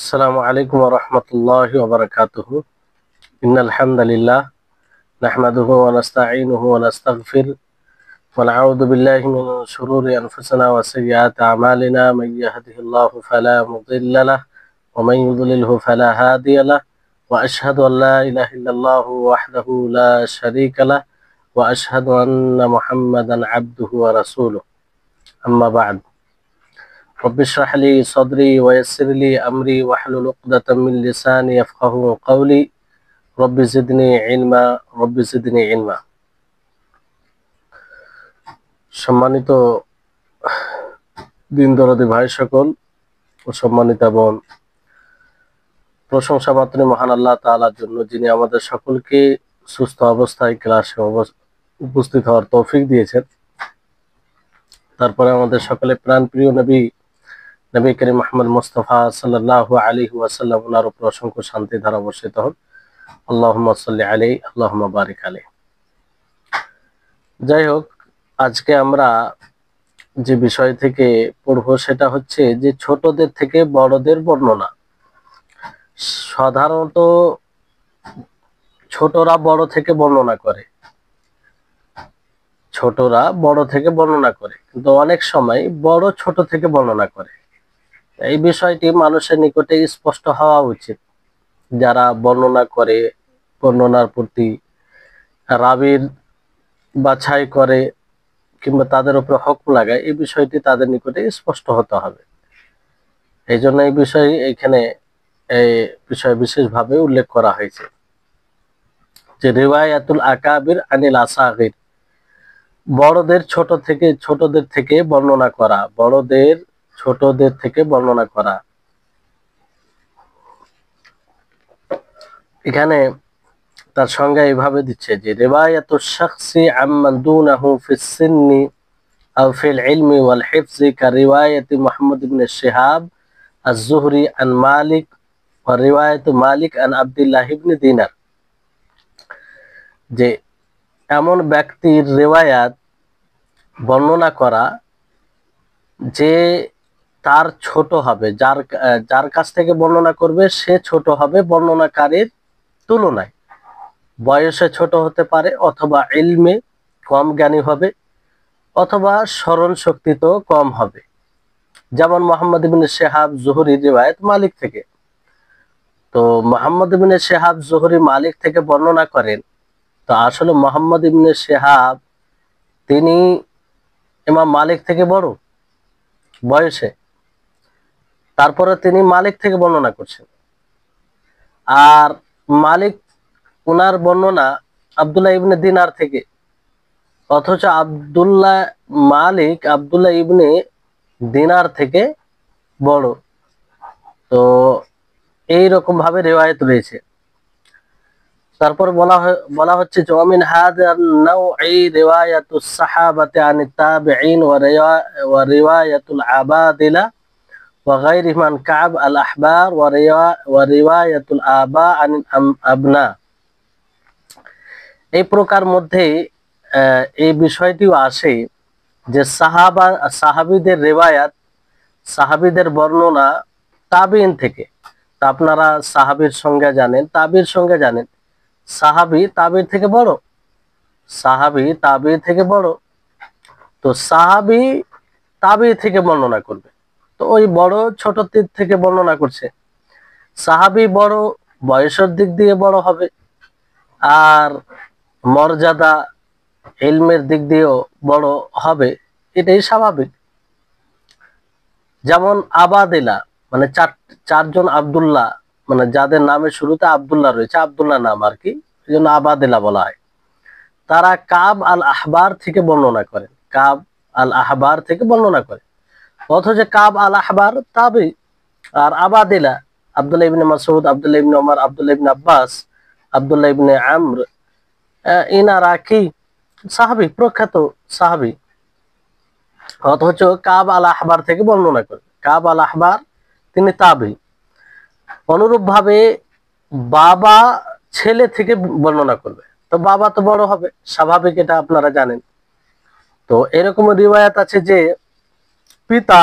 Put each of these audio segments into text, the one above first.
আসসালামু আলাইকুম ওয়া রাহমাতুল্লাহি ওয়া বারাকাতুহু। ইন্নাল হামদালিল্লাহ নাহমাদুহু ওয়া নাস্তাঈনুহু ওয়া নাস্তাগফির ওয়া নাউযু বিল্লাহি মিন শুরুরি আনফুসিনা ওয়া সাইয়্যাতি আমালিনা মান ইয়াহদিহিল্লাহু ফালা মুদিল্লা লাহু ওয়া মান ইউদ্লিলহু ফালা হাদিয়া লাহু ওয়া আশহাদু আল লা ইলাহা ইল্লাল্লাহু ওয়াহদাহু লা শারীকা লাহু ওয়া আশহাদু আন্না মুহাম্মাদান আবদুহু ওয়া রাসূলুহু। আম্মা বা'দ। رب اشرح لي صدري ويسر لي أمري واحلل عقدة من لساني يفقهوا قولي رب زدني علما رب زدني علما। সম্মানিত দিন দরদি ভাই সকল ও সম্মানিত বোন, প্রশংসা মাত্র মহান আল্লাহ তাআলার জন্য, যিনি আমাদের সকলকে সুস্থ অবস্থায় ক্লাসে উপস্থিত হওয়ার তৌফিক দিয়েছেন। তারপরে আমাদের সকলে প্রাণপ্রিয় নবী করিম মুহাম্মদ মুস্তাফা সাল্লাল্লাহু আলাইহি ওয়াসাল্লাম ওনার উপর অসংখ্য শান্তি ধারা বর্ষিত হোক। আল্লাহুম্মা সাল্লি আলাইহি আল্লাহুম্মা বারিক আলাইহি। যাই হোক, আজকে আমরা যে বিষয় থেকে পড়ব সেটা হচ্ছে যে ছোটদের থেকে বড়দের বর্ণনা। সাধারণত ছোটরা বড় থেকে বর্ণনা করে, কিন্তু অনেক সময় বড় ছোট থেকে বর্ণনা করে। এই বিষয়টি মানুষের নিকটে স্পষ্ট হওয়া উচিত। যারা বর্ণনা করে, বর্ণনার প্রতি রাবীর বাছাই করে কিংবা তাদের উপর হুকুম লাগায়, এই বিষয়টি তাদের নিকটে স্পষ্ট হতে হবে। এই জন্য এই বিষয় এখানে এই বিষয় বিশেষভাবে উল্লেখ করা হয়েছে যে রিওয়ায়াতুল আকাবির আনিল আসাগির, ছোটদের থেকে বর্ণনা করা। এখানে তার সংজ্ঞা এইভাবে দিচ্ছে যে রিওয়ায়াতুশ শাখসি আম্মান দুনাহু ফিস সিন্নি আও ফিল ইলমি ওয়াল হিফজি কা রিওয়ায়াতি মুহাম্মদ ইবনে শিহাব আজ-যুহরি আন মালিক ওয়া রিওয়ায়াতু মালিক আন আব্দুল্লাহ ইবনে দিনার। যে এমন ব্যক্তির রিওয়ায়াত বর্ণনা করা যে তার ছোট হবে, যার কাছ থেকে বর্ণনা করবে সে ছোট হবে বর্ণনাকারীর তুলনায়। বয়সে ছোট হতে পারে, অথবা ইলমে কম জ্ঞানী হবে, অথবা স্মরণ শক্তি তো কম হবে। যেমন মুহাম্মদ ইবনে শিহাব যুহরির রিওয়ায়াত মালিক থেকে। তো মুহাম্মদ ইবনে শিহাব যুহরি মালিক থেকে বর্ণনা করেন, তো আসলে মুহাম্মদ ইবনে শিহাব তিনি ইমাম মালিক থেকে বড় বয়সে, তারপরে তিনি মালিক থেকে বর্ণনা করছেন। আর মালিক উনার বর্ণনা আব্দুল্লাহ ইবনে দিনার থেকে, অথচ আব্দুল্লাহ ইবনে দিনার থেকে বড়। তো এইরকম ভাবে রিওয়ায়াত রয়েছে। তারপর বলা হচ্ছে যে ওয়ামিন হাযান নাওঈ রিওয়ায়াতুস সাহাবাতি আনিত তাবিঈন ওয়া রিওয়ায়াতুল আবাদিলা ওয়া গায়রিহিম আন কাব আল আহবার ওয়া রিওয়ায়াতুল আবা আনিল আবনা। এই প্রকার মধ্যে এই বিষয়টিও আসে যে সাহাবীদের রিওয়ায়াত, সাহাবীদের বর্ণনা তাবিঈন থেকে। তা আপনারা সাহাবীর সংজ্ঞা জানেন, তাবিঈর সংজ্ঞা জানেন। সাহাবী তাবিঈর থেকে বড়, তো সাহাবী তাবিঈ থেকে বর্ণনা করবে। তো ওই বড় ছোটদের থেকে বর্ণনা করছে। সাহাবী বড়, বয়সের দিক দিয়ে বড় হবে, আর মর্যাদা ইলমের দিক দিয়েও বড় হবে, এটাই স্বাভাবিক। যেমন আবাদিলা মানে চারজন আব্দুল্লাহ, মানে যাদের নামের শুরুতে আব্দুল্লাহ রয়েছে, আব্দুল্লাহ নাম আর কি, এই জন্য আবাদিলা বলা হয়। তারা কাব আল আহবার থেকে বর্ণনা করেন, অথচ কাব আল আহবার তাবি, আর আবাদিলা আব্দুল্লাহ ইবনে মাসউদ, আব্দুল্লাহ ইবনে ওমর, আব্দুল্লাহ ইবনে আব্বাস, আব্দুল্লাহ ইবনে আমর, ইনারা কি সাহাবী, প্রখ্যাত সাহাবী। অথচ কাব আল আহবার থেকে বর্ণনা করে, কাব আল আহবার তিনি তাবি। অনুরূপ ভাবে বাবা ছেলে থেকে বর্ণনা করবে, তো বাবা তো বড় হবে, স্বাভাবিক, এটা আপনারা জানেন। তো এরকম রিওয়ায়াত আছে যে পিতা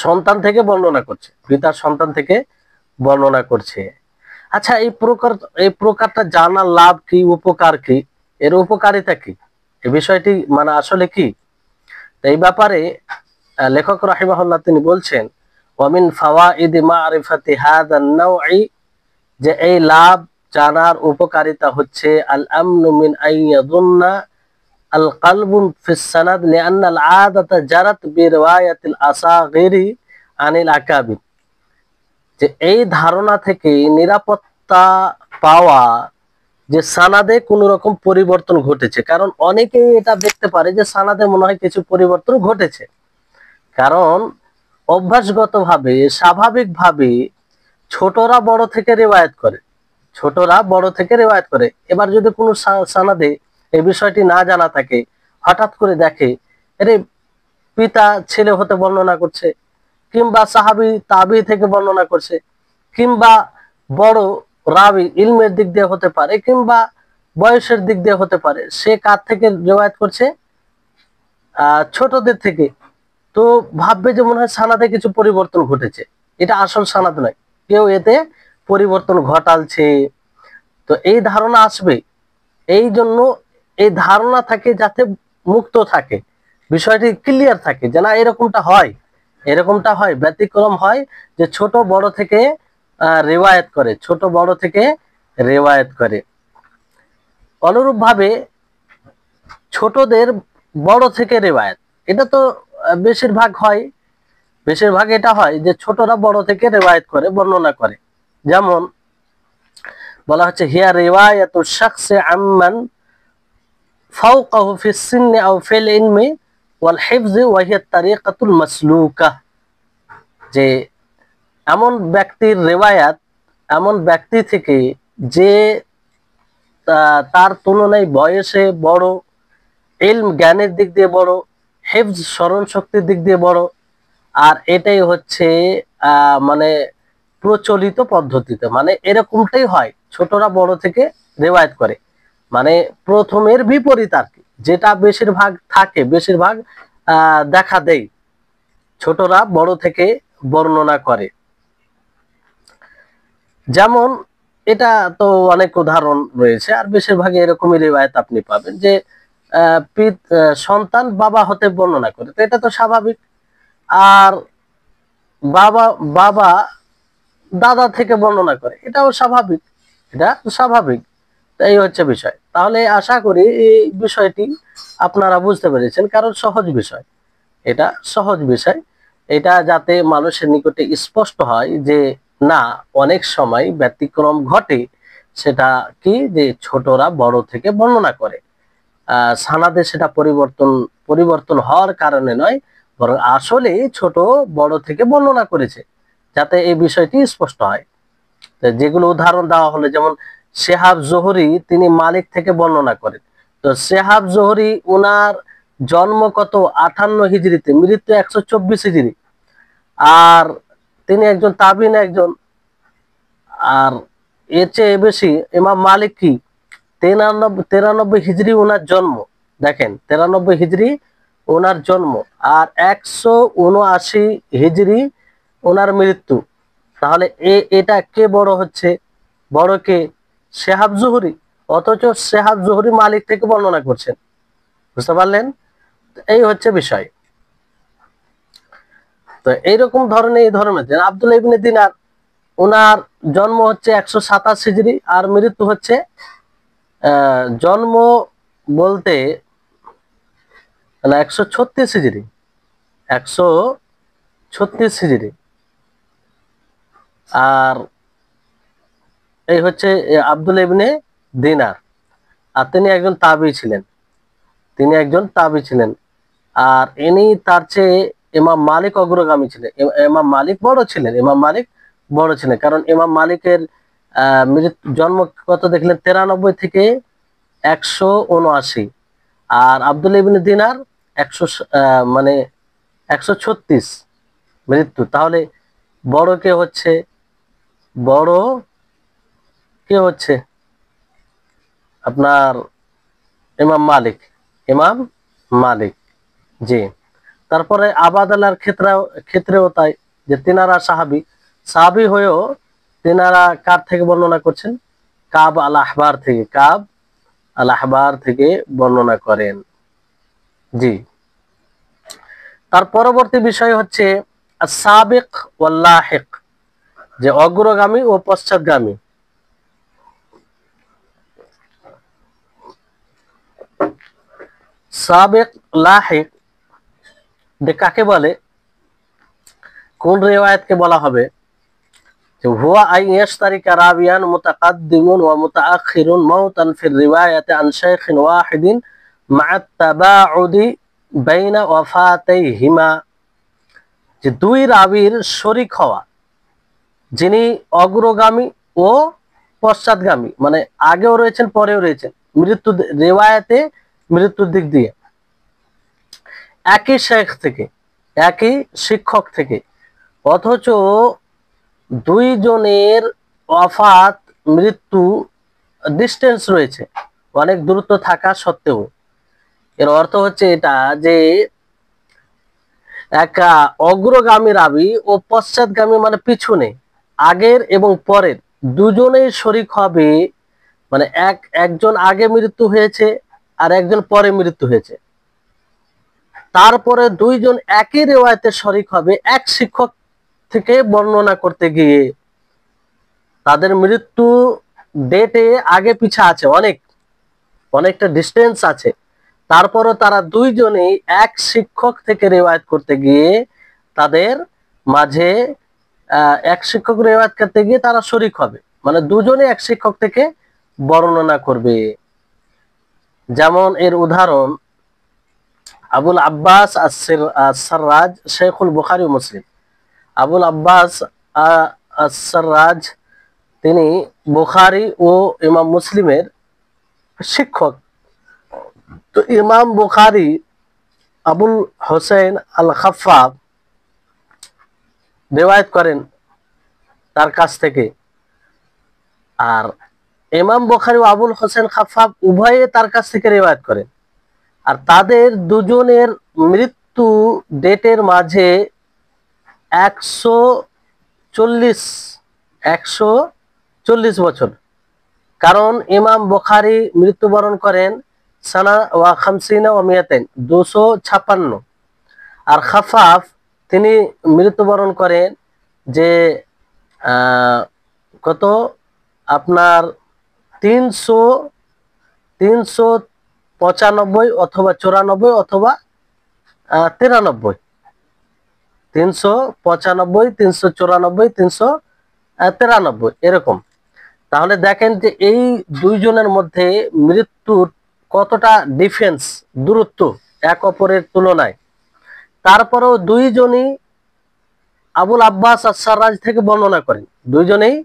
সন্তান থেকে বর্ণনা করছে, পিতার সন্তান থেকে বর্ণনা করছে। আচ্ছা, এই প্রকারটা জানার লাভ কি, উপকার কি, এর উপকারিতা কি, এই বিষয়টি মানে আসলে কি, এই ব্যাপারে লেখক রাহিমাহুল্লাহ তিনি বলছেন, ওয়ামিন ফাওয়াইদি মারিফাতি হাযান নাওঈ, যে এই লাভ জানার উপকারিতা হচ্ছে আল আমনু মিন আইয়াদুন্না আল কালবু ফিস সানাদ লিআন্না আল আদাতা জারাত বিরিওয়ায়াতিল আসাগিরি আনিল আকাবির, যে এই ধারণা থেকে নিরাপত্তা পাওয়া যে সানাদে কোনো রকম পরিবর্তন ঘটেছে। কারণ অনেকেই এটা দেখতে পারে যে সানাদে মনে হয় কিছু পরিবর্তন ঘটেছে, কারণ অভ্যাসগতভাবে স্বাভাবিকভাবে ছোটরা বড় থেকে রেওয়ায়াত করে, ছোটরা বড় থেকে রেওয়ায়াত করে। এবার যদি কোনো সানাদে এই বিষয়টি না জানা থাকে, হঠাৎ করে দেখে এরে পিতা ছেলে হতে বর্ণনা করছে, কিংবা সাহাবী তাবি থেকে বর্ণনা করছে, কিংবা বড় রাবি ইলমের দিক দিয়ে হতে পারে, কিংবা বয়সের দিক দিয়ে হতে পারে, সে কার থেকে রেওয়ায়াত করছে, ছোটদের থেকে। তো ভাববে যে মনে হয় সানাদে কিছু পরিবর্তন ঘটেছে, এটা আসল সানাদ নয়, কেউ এতে পরিবর্তন ঘটালছে। তো এই ধারণা আসবে, এই জন্য এই ধারণা থাকে যাতে মুক্ত থাকে, বিষয়টি ক্লিয়ার থাকে যে না এরকমটা হয়, এরকমটা হয়, ব্যতিক্রম হয় যে ছোট বড় থেকে রেওয়ায়াত করে, ছোট বড় থেকে রেওয়ায়াত করে। অনুরূপ ভাবে ছোটদের বড় থেকে রেওয়ায়াত, এটা তো বেশিরভাগ হয়, বেশিরভাগ এটা হয় যে ছোটরা বড় থেকে রেওয়ায়াত করে, বর্ণনা করে। যেমন বলা হচ্ছে হিয়া রিওয়ায়াতু শাখসি আম্মান ফাওকাহু ফিস সিন্নি আও ফিল ইলমি ওয়াল হিফজি ওয়া হিয়া তারিকাতুল মাসলুকা, যে এমন ব্যক্তির রেওয়ায়াত, এমন ব্যক্তি থেকে যে তার তুলনায় বয়সে বড়, ইলম জ্ঞানের দিক দিয়ে বড়, হিফজ স্মরণ শক্তির দিক দিয়ে বড়, আর এটাই হচ্ছে মানে প্রচলিত পদ্ধতিতে, মানে এরকমটাই হয়, ছোটরা বড় থেকে রেওয়ায়াত করে, মানে প্রথমের বিপরীত আর কি, যেটা বেশিরভাগ থাকে, বেশিরভাগ দেখা দেয়, ছোটরা বড় থেকে বর্ণনা করে। যেমন এটা তো অনেক উদাহরণ রয়েছে, আর বেশিরভাগ এরকমই রিওয়ায়াত আপনি পাবেন যে সন্তান বাবা হতে বর্ণনা করে, তো এটা তো স্বাভাবিক। আর বাবা বাবা দাদা থেকে বর্ণনা করে, এটাও স্বাভাবিক, এটা স্বাভাবিক। এই হচ্ছে বিষয়। তাহলে আশা করি এই বিষয়টি আপনারা বুঝতে পেরেছেন, কারণ সহজ বিষয়, এটা সহজ বিষয়। এটা যাতে মানুষের নিকটে স্পষ্ট হয় যে না, অনেক সময় ব্যতিক্রম ঘটে, সেটা কি যে ছোটরা বড় থেকে বর্ণনা করে, সানাদে সেটা পরিবর্তন পরিবর্তন হওয়ার কারণে নয়, বরং আসলে ছোট বড় থেকে বর্ণনা করেছে, যাতে এই বিষয়টি স্পষ্ট হয়। যেগুলো উদাহরণ দেওয়া হলো, যেমন শেহাব জোহরি তিনি মালিক থেকে বর্ণনা করেন। তো শেহাব জোহরি ওনার জন্ম কত 58 হিজরিতে, মৃত্যু 124 হিজরি, আর তিনি একজন তাবিন একজন। আর এর চেয়ে বেশি ইমাম মালিক কি 93 হিজরি ওনার জন্ম, দেখেন 93 হিজরি ওনার জন্ম, আর 179 হিজরি ওনার মৃত্যু। তাহলে এটা কে বড় হচ্ছে, বড় কে? শেহাব জুহরি, অথচ শেহাব জুহরি মালিক থেকে বর্ণনা করছেন, বুঝতে পারলেন? এই হচ্ছে বিষয়। তো এইরকম ধরনের, এই ধরনের আব্দুল্লাহ ইবনে দিনার, ওনার জন্ম হচ্ছে 127 হিজরি, আর মৃত্যু হচ্ছে জন্ম বলতে মানে 136 হিজরি, 136 হিজরি। আর এই হচ্ছে আব্দুল্লাহ ইবনে দিনার, আর তিনি একজন তাবি ছিলেন, তিনি একজন তাবি ছিলেন। আর ইনি তার চেয়ে ইমাম মালিক অগ্রগামী ছিলেন, ইমাম মালিক বড় ছিলেন, ইমাম মালিক বড় ছিলেন, কারণ ইমাম মালিকের জন্ম কত দেখলেন, 93 থেকে 179, আর আব্দুল্লাহ ইবনে দিনার 100 মানে 136 মৃত্যু। তাহলে বড় কে হচ্ছে, বড় কে হচ্ছে আপনার ইমাম মালিক, ইমাম মালিক, জি। তারপরে আবাদালার ক্ষেত্রেও তাই, যে তিনারা সাহাবী হয়েও তিনারা কার থেকে বর্ণনা করছেন? কাব আল আহবার থেকে, কাব আল আহবার থেকে বর্ণনা করেন। জি। তার পরবর্তী বিষয় হচ্ছে আস-সাবিক ওয়াল লাহিক, যে অগ্রগামী ও পশ্চাৎগামী। সাবিক লাহিক কাকে বলে? কোন রিওয়ায়াতকে বলা হবে? যে হুয়া আই ইয়াশতারিকা রাবিয়ান মুতাকাদ্দিমুন ওয়া মুতাআখিরুন মাউতান ফির রিওয়ায়াতি আন শাইখিন ওয়াহিদিন মা'a তাবাউদি বাইনা ওয়াফাতাইহিমা, যে দুই রাবীর শরীক হওয়া, যিনি অগ্রগামী ও পশ্চাৎগামী, মানে আগেও রয়েছেন পরেও রয়েছেন, মৃত্যু রিওয়ায়াতে মৃত্যুর দিক দিয়ে, একই শেখ থেকে, একই শিক্ষক থেকে, অথচ দুইজনের ওয়াফাত মৃত্যু ডিস্টেন্স রয়েছে, অনেক দূরত্ব থাকা সত্ত্বেও। এর অর্থ হচ্ছে এটা যে একা অগ্রগামী রাবী ও পশ্চাৎগামী মানে পিছনে, আগের এবং পরের দুজনেই শরীক হবে, মানে একজন আগে মৃত্যু হয়েছে আর একজন পরে মৃত্যু হয়েছে, তারপরে দুইজন একই রিওয়ায়াতে শরীক হবে এক শিক্ষক থেকে বর্ণনা করতে গিয়ে। তাদের মৃত্যু ডেটে আগে পিছা আছে, অনেকটা ডিস্টেন্স আছে, তারপরও তারা দুইজনেই এক শিক্ষক থেকে রিওয়ায়াত করতে গিয়ে তাদের মাঝে এক শিক্ষক রিওয়ায়াত করতে গিয়ে তারা শরীক হবে, মানে দুজনে এক শিক্ষক থেকে বর্ণনা করবে। যেমন এর উদাহরণ আবুল আব্বাস আস-সাররাজ, শেখুল বুখারী ও মুসলিম। আবুল আব্বাস আস-সাররাজ তিনি বুখারী ও ইমাম মুসলিমের শিক্ষক। তো ইমাম বুখারী আবুল হোসেন আল খাফফাফ রিওয়ায়াত করেন তার কাছ থেকে, আর ইমাম বুখারী ও আবুল হোসেন খাফফাফ উভয়ে তার কাছ থেকে রিওয়ায়াত করেন, আর তাদের দুজনের মৃত্যু ডেটের মাঝে 140 বছর। কারণ ইমাম বুখারী মৃত্যুবরণ করেন সানা ওয়া খামসিনা ওয়া মিয়াতাইন, 256, আর খাফফাফ তিনি মৃত্যুবরণ করেন যে কত আপনার 395 অথবা 94 অথবা 93, 395, 394, 393 এরকম। তাহলে দেখেন যে এই দুইজনের মধ্যে মৃত্যুর কতটা ডিফারেন্স, দূরত্ব এক অপরের তুলনায়। তারপরেও দুইজনই আবুল আব্বাস আস-সাররাজ থেকে বর্ণনা করেন, দুইজনেই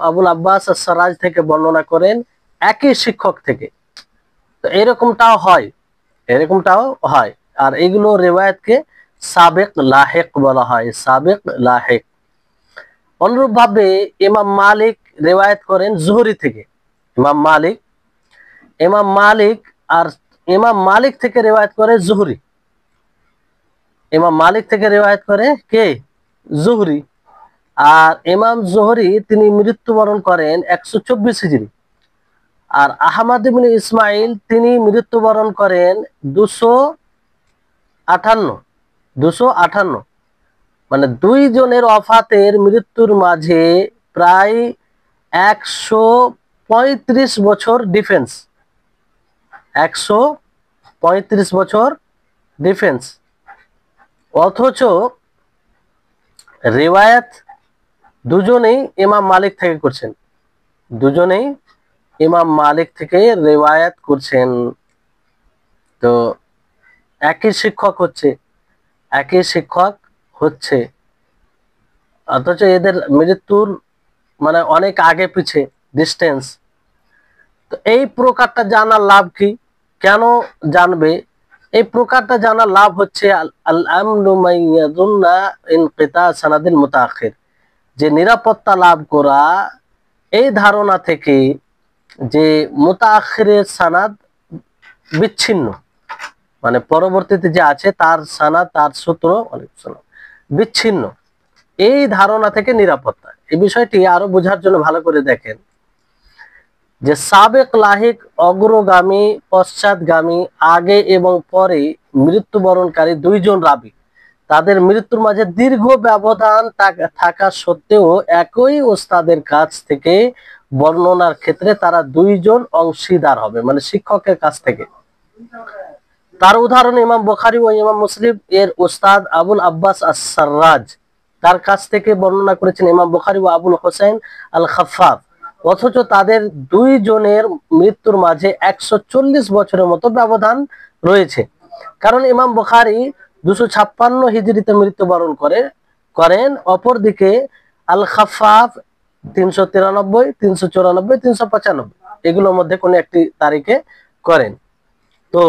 আবুল আব্বাস আস-সাররাজ থেকে বর্ণনা করেন একই শিক্ষক থেকে। তো এরকমটাও হয়, আর এগুলো রিওয়ায়াতকে সাবিক লাহিক বলা হয়, সাবিক লাহিক। অনুরূপভাবে ইমাম মালিক রিওয়ায়াত করেন জুহরি থেকে, ইমাম মালিক থেকে রিওয়ায়াত করে জুহরি, ইমাম মালিক থেকে রিওয়ায়াত করে কে? জুহরি। আর ইমাম জুহরি তিনি মৃত্যুবরণ করেন 124 হিজরি, আর আহমদ ইবনে ইসমাইল তিনি মৃত্যুবরণ করেন 258, মানে দুইজনের ওয়াফাতের মৃত্যুর মাঝে প্রায় 135 বছর ডিফারেন্স, 135 বছর ডিফারেন্স। অথচ রিওয়ায়াত দুজনেই ইমাম মালিক থেকে করছেন, দুজনেই ইমাম মালিক থেকে রিওয়ায়াত করছেন। তো একই শিক্ষক হচ্ছে, অথচ এদের মৃত্যুর মানে অনেক আগে পিছে ডিস্টেন্স। তো এই প্রকারটা জানার লাভ কি? কেন জানবে? এই প্রকারটা জানার লাভ হচ্ছে আল-আমনু মাইয়াযুন্না ইনকিতা সানাদিল মুতাআখির, যে নিরাপত্তা লাভ করা এই ধারণা থেকে যে মুতাআখিরের সানাদ বিচ্ছিন্ন, মানে পরবর্তীতে যে আছে তার সানাদ, তার সূত্র বিচ্ছিন্ন, এই ধারণা থেকে নিরাপত্তা। এই বিষয়টি আরো বোঝার জন্য ভালো করে দেখেন যে সাবেক, লাহিক, অগ্রগামী, পশ্চাৎগামী, আগে এবং পরে মৃত্যুবরণকারী দুইজন রাবী, তাদের মৃত্যুর মাঝে দীর্ঘ ব্যবধান থাকা সত্ত্বেও একই ওস্তাদের কাছ থেকে বর্ণনার ক্ষেত্রে তারা দুইজন অংশীদার হবে, মানে শিক্ষকের কাছ থেকে। তার উদাহরণ ইমাম বুখারী ও ইমাম মুসলিম এর ওস্তাদ আবুল আব্বাস আস-সাররাজ, তার কাছ থেকে বর্ণনা করেছেন ইমাম বুখারী ও আবুল হোসেন আল খাফফাফ, অথচ তাদের দুইজনের মৃত্যুর মাঝে 140 বছরের মতো ব্যবধান রয়েছে। কারণ ইমাম বুখারী 256 হিজরিতে মৃত্যুবরণ করেন, অপরদিকে আল খাফফাফ 393, 394, 395 এগুলোর মধ্যে কোন একটি তারিখে করেন। তো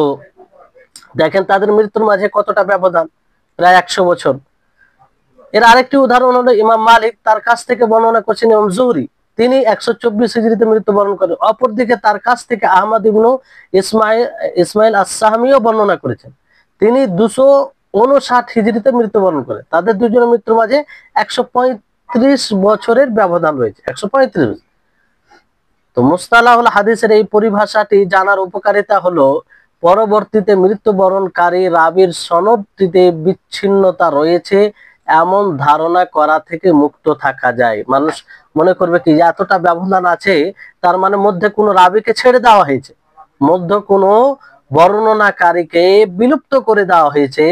দেখেন তাদের মৃত্যুর মাঝে কতটা ব্যবধান, প্রায় 100 বছর। এর আরেকটি উদাহরণ হলো ইমাম মালিক, তার কাছ থেকে বর্ণনা করছেন ইমাম জুহরি, তিনি 124 হিজরিতে মৃত্যুবরণ করেন। অপরদিকে তার কাছ থেকে আহমদ ইবনু ইসমাইল আস-সাহমিও বর্ণনা করেছেন, তিনি 259 হিজরিতে মৃত্যুবরণ করেন। তাদের দুজনের মৃত্যুর মাঝে 135 বছরের ব্যবধান রয়েছে, 135। তো মুস্তালাহুল হাদিসের এই পরিভাষাটি জানার উপকারিতা হলো পরবর্তীতে মৃত্যুবরণকারী রাবীর সনদটিতে বিচ্ছিন্নতা রয়েছে এমন ধারণা করা থেকে মুক্ত থাকা যায়। মানুষ মনে করবে কি এতটা ব্যবধান আছে, তার মানে মধ্যে কোনো রাবীকে ছেড়ে দেওয়া হয়েছে, মধ্যে কোনো বর্ণনাকারীকে বিলুপ্ত করে দেওয়া হয়েছে,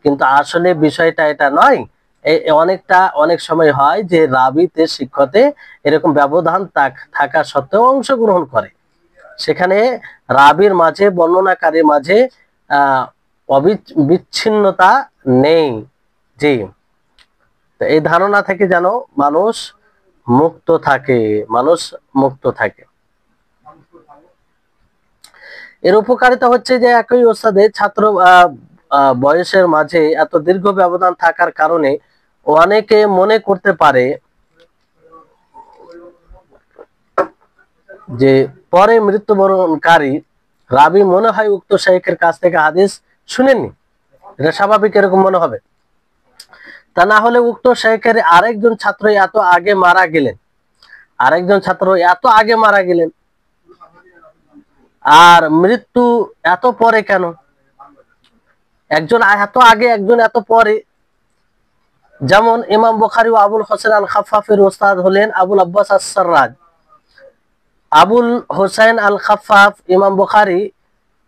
কিন্তু আসলে বিষয়টা এটা নয়। অনেক সময় হয় যে রাবীতে, শিক্ষতে এরকম ব্যবধান থাকা সত্ত্বেও অংশগ্রহণ করে, সেখানে রাবীর মাঝে, বর্ণনাকারীর মাঝে বিচ্ছিন্নতা নেই। জি, এই ধারণা থেকে যেন মানুষ মুক্ত থাকে। এর উপকারিতা হচ্ছে যে একই ওস্তাদে ছাত্র বয়সের মাঝে এত দীর্ঘ ব্যবধান থাকার কারণে অনেকে মনে করতে পারে যে পরে মৃত্যুবরণকারী রাবী মনে হয় উক্ত শাইখের কাছ থেকে হাদিস শুনেননি। এটা স্বাভাবিক, এরকম মনে হবে। তা না হলে উক্ত শাইখের আরেকজন ছাত্র এত আগে মারা গেলেন, আর মৃত্যু এত পরে কেন? একজন এত আগে, একজন এত পরে। যেমন ইমাম বুখারী ও আবুল হোসেন আল খাফফাফের ওস্তাদ হলেন আবুল আব্বাস আস-সাররাজ। আবুল হোসেন আল খাফফাফ ইমাম বুখারী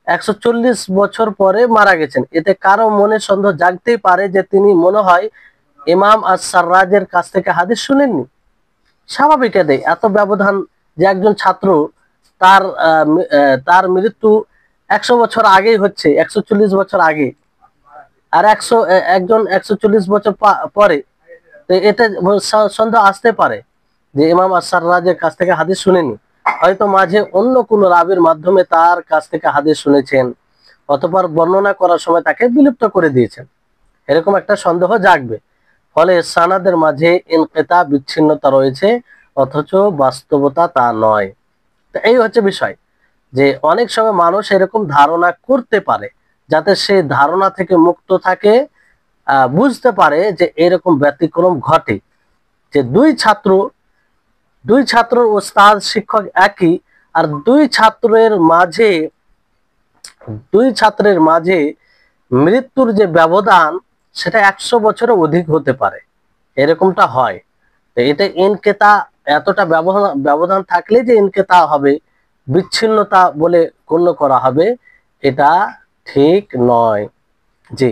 140 বছর পরে মারা গেছেন। এতে কারো মনে সন্দেহ জাগতেই পারে যে তিনি মনে হয় ইমাম আস-সাররাজের কাছ থেকে হাদিস শুনেননি। স্বাভাবিক, এত ব্যবধান, যে একজন ছাত্র তার মৃত্যু 100 বছর আগেই হচ্ছে, 140 বছর আগে, আর একজন 140 বছর পরে, তো এটা সন্দেহ আসতে পারে যে ইমাম আস-সাররাজের কাছ থেকে হাদিস শুনেনি, হয়তো মাঝে অন্য কোনো রাবীর মাধ্যমে তার কাছ থেকে হাদিস শুনেছেন, অতঃপর বর্ণনা করার সময় তাকে বিলুপ্ত করে দিয়েছেন, এরকম একটা সন্দেহ জাগবে। ফলে সানাদের মাঝে ইনকিতা, বিচ্ছিন্নতা রয়েছে, অথচ বাস্তবতা তা নয়। তো এই হচ্ছে বিষয়, যে অনেক সময় মানুষ এরকম ধারণা করতে পারে, যাতে সেই ধারণা থেকে মুক্ত থাকে, বুঝতে পারে যে এরকম ব্যতিক্রম ঘটে, যে দুই ছাত্র ওস্তাদ, শিক্ষক একই, আর দুই ছাত্রের মাঝে মৃত্যুর যে ব্যবধান সেটা 100 বছরের অধিক হতে পারে, এরকমটা হয়। এটা ইনকিতা, এতটা ব্যবধান থাকলে যে ইনকিতা হবে, বিচ্ছিন্নতা বলে গণ্য করা হবে, এটা ঠিক নয়। জি,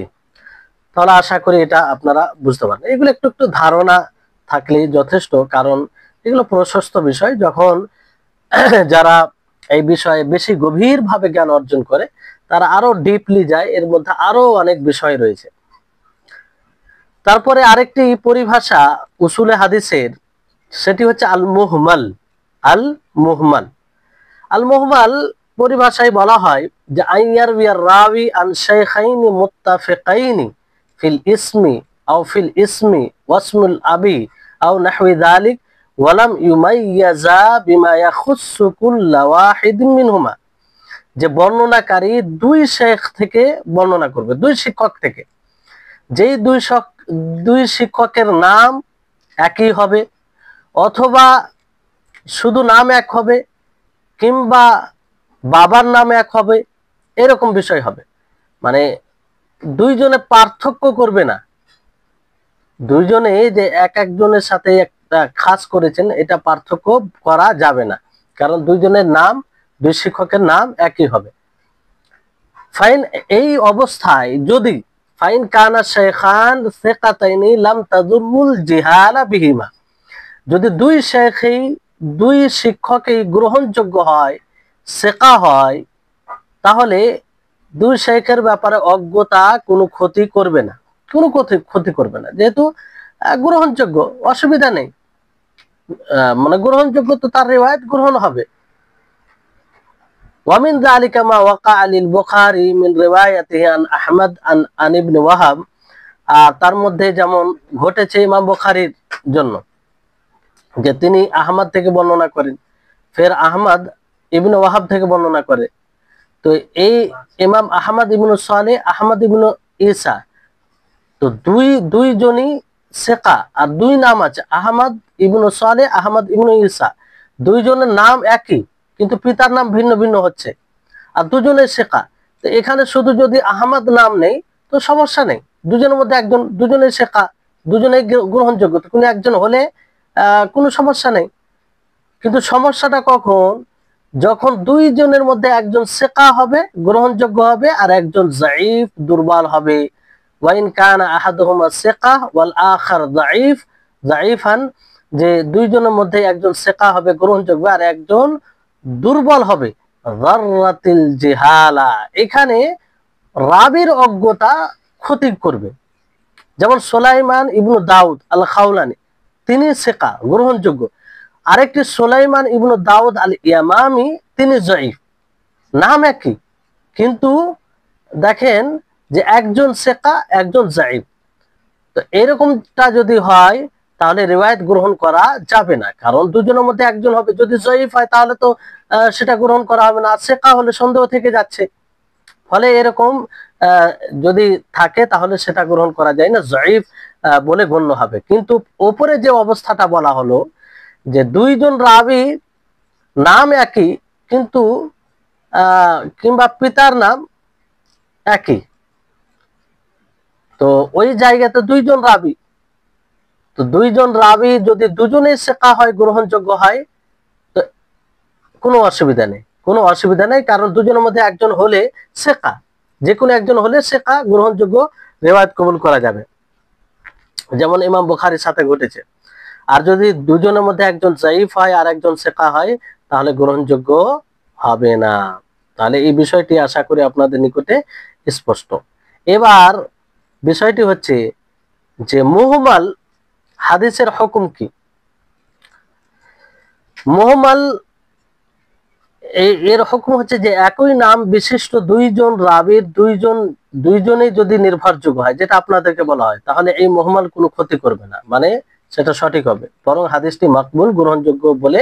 তাহলে আশা করি এটা আপনারা বুঝতে পারেন। এগুলো একটু ধারণা থাকলে যথেষ্ট, কারণ এগুলো প্রশস্ত বিষয়। যখন যারা এই বিষয়ে বেশি গভীরভাবে জ্ঞান অর্জন করে, তারা আরো ডিপলি যায়, এর মধ্যে আরো অনেক বিষয় রয়েছে। তারপরে আরেকটি পরিভাষা উসুলে হাদিসের, সেটি হচ্ছে আল মুহমাল পরিভাষায় বলা হয় যে আইয়ারবিয়ার রাবি আন শাইখাইনি মুত্তাফিকাইনি ফিল ইসমি আও ফিল ইসমি ওয়াসমুল আবি আও নাহওয়ি যালিক ওয়ালাম ইউমাইয়াজা বিমা ইয়াখুসসু কুল্লা ওয়াহিদিন মিনহুমা। যে বর্ণনাকারী দুই শেখ থেকে বর্ণনা করবে, দুই শিক্ষক থেকে, যেই দুই শিক্ষকের নাম একই হবে, অথবা শুধু নাম এক হবে, কিংবা বাবার নাম এক হবে, এরকম বিষয় হবে। মানে দুইজনে পার্থক্য করবে না, দুইজনে যে এক একজনের সাথে একটা খাস করেছেন এটা পার্থক্য করা যাবে না, কারণ দুইজনের নাম, দুই শিক্ষকের নাম একই হবে। ফাইন, এই অবস্থায় যদি ফাইন কানা শেখান সেকাতাইনি লাম তাদুরুল জিহালা বিহিমা, যদি দুই শেখই, দুই শিক্ষকই গ্রহণযোগ্য হয়, শেখা হয়, তাহলে দুই শেখের ব্যাপারে অজ্ঞতা কোনো ক্ষতি করবে না, কোনো ক্ষতি করবে না, যেহেতু গ্রহণযোগ্য, অসুবিধা নেই, মানে গ্রহণযোগ্য তো তার রিওয়ায়াত গ্রহণ হবে। ওয়ামিন যালিকা মা ওয়াকা লিল বুখারী মিন রিওয়ায়াতিহি আন আহমদ আন ইবনে ওয়াহাব, আর তার মধ্যে যেমন ঘটেছে ইমাম বুখারীর জন্য যে তিনি আহমদ থেকে বর্ণনা করেন, ফের আহমদ ইবনে ওয়াহাব থেকে বর্ণনা করে। তো এই ইমাম আহমদ ইবনে সালেহ, আহমদ ইবনে ঈসা, তো দুইজনই সেকা, আর দুই নাম আছে আহমদ ইবনে সালেহ, আহমদ ইবনে ঈসা, দুইজনের নাম একই কিন্তু পিতার নাম ভিন্ন ভিন্ন হচ্ছে, আর দুজনের শেখা। তো এখানে শুধু যদি আহমদ নাম নেই তো সমস্যা নেই, দুজনের মধ্যে একজন, দুজনের শেখা, দুজনেই গ্রহণযোগ্য, তো কোনো একজন হলে কোনো সমস্যা নেই। কিন্তু সমস্যাটা কখন, যখন দুইজনের মধ্যে একজন শেখা হবে, গ্রহণযোগ্য হবে, আর একজন যায়ীফ, দুর্বল হবে। ওয়াইন কানা আহাদুহুমা শেখা ওয়াল আখার যায়ীফ যায়ীফান, যে দুইজনের মধ্যে একজন শেখা হবে, গ্রহণযোগ্য, আর একজন দুর্বল হবে। যাররাতিল জিহালা, এখানে রাবির অজ্ঞতা ক্ষতি করবে। যেমন সুলাইমান ইবনু দাউদ আল খাওলানি, তিনি শেখা, গ্রহণযোগ্য, আরেকটি সুলাইমান ইবনু দাউদ আল ইয়ামামি, তিনি যায়ীফ, নাম একই কিন্তু দেখেন যে একজন শেখা, একজন যায়ীফ। তো এরকমটা যদি হয় তাহলে রিওয়ায়াত গ্রহণ করা যাবে না, কারণ দুজনের মধ্যে একজন হবে, যদি যায়ীফ হয় তাহলে তো সেটা গ্রহণ করা হবে না, আর শেখা হলে সন্দেহ থেকে যাচ্ছে। ফলে এরকম যদি থাকে তাহলে সেটা গ্রহণ করা যায় না, যায়ীফ বলে গণ্য হবে। কিন্তু ওপরে যে অবস্থাটা বলা হলো যে দুইজন রাবী নাম একই কিন্তু কিংবা পিতার নাম একই, তো ওই জায়গাতে দুইজন রাবী, তো দুইজন রাবী যদি দুজনেই শেখা হয়, গ্রহণযোগ্য হয়, তো কোনো অসুবিধা নেই, কোনো অসুবিধা নেই, কারণ দুজনের মধ্যে একজন হলে শেখা, যে কোনো একজন হলে শেখা, গ্রহণযোগ্য, রিওয়ায়াত কবুল করা যাবে, যেমন ইমাম বুখারীর সাথে ঘটেছে। আর যদি দুজনের মধ্যে একজন যায়ীফ হয় আর একজন শেখা হয় তাহলে গ্রহণযোগ্য হবে না। তাহলে এই বিষয়টি আশা করি আপনাদের নিকটে স্পষ্ট। এবার বিষয়টি হচ্ছে যে মুহমাল হাদিসের হুকুম কি। মুহমাল এর হুকুম হচ্ছে যে একই নাম বিশিষ্ট দুইজন রাবীর দুইজনেই যদি নির্ভরযোগ্য হয়, যেটা আপনাদেরকে বলা হয়, তাহলে এই মুহমাল কোনো ক্ষতি করবে না, মানে সেটা সঠিক হবে, বরং হাদিসটি মাকবুল, গ্রহণযোগ্য বলে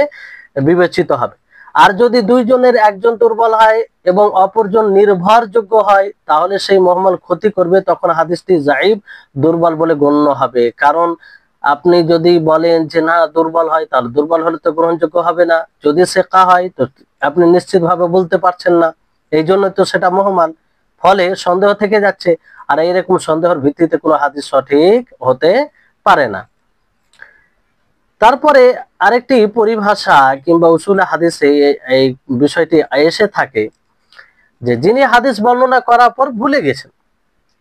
বিবেচিত হবে। আর যদি দুইজনের একজন দুর্বল হয় এবং অপরজন নির্ভরযোগ্য হয় তাহলে সেই মুহমাল ক্ষতি করবে, তখন হাদিসটি যায়ীফ, দুর্বল বলে গণ্য হবে। কারণ আপনি যদি বলেন যে না দুর্বল হয়, তাহলে দুর্বল হলে তো গ্রহণযোগ্য হবে না, যদি শেখা হয় তো আপনি নিশ্চিতভাবে বলতে পারছেন না, এই জন্য তো সেটা মুহমাল, ফলে সন্দেহ থেকে যাচ্ছে, আর এইরকম সন্দেহের ভিত্তিতে কোনো হাদিস সঠিক হতে পারে না। তারপরে আরেকটি পরিভাষা কিংবা উসুলে হাদিসে এই বিষয়টি এসে থাকে যে যিনি হাদিস বর্ণনা করার পর ভুলে গেছেন,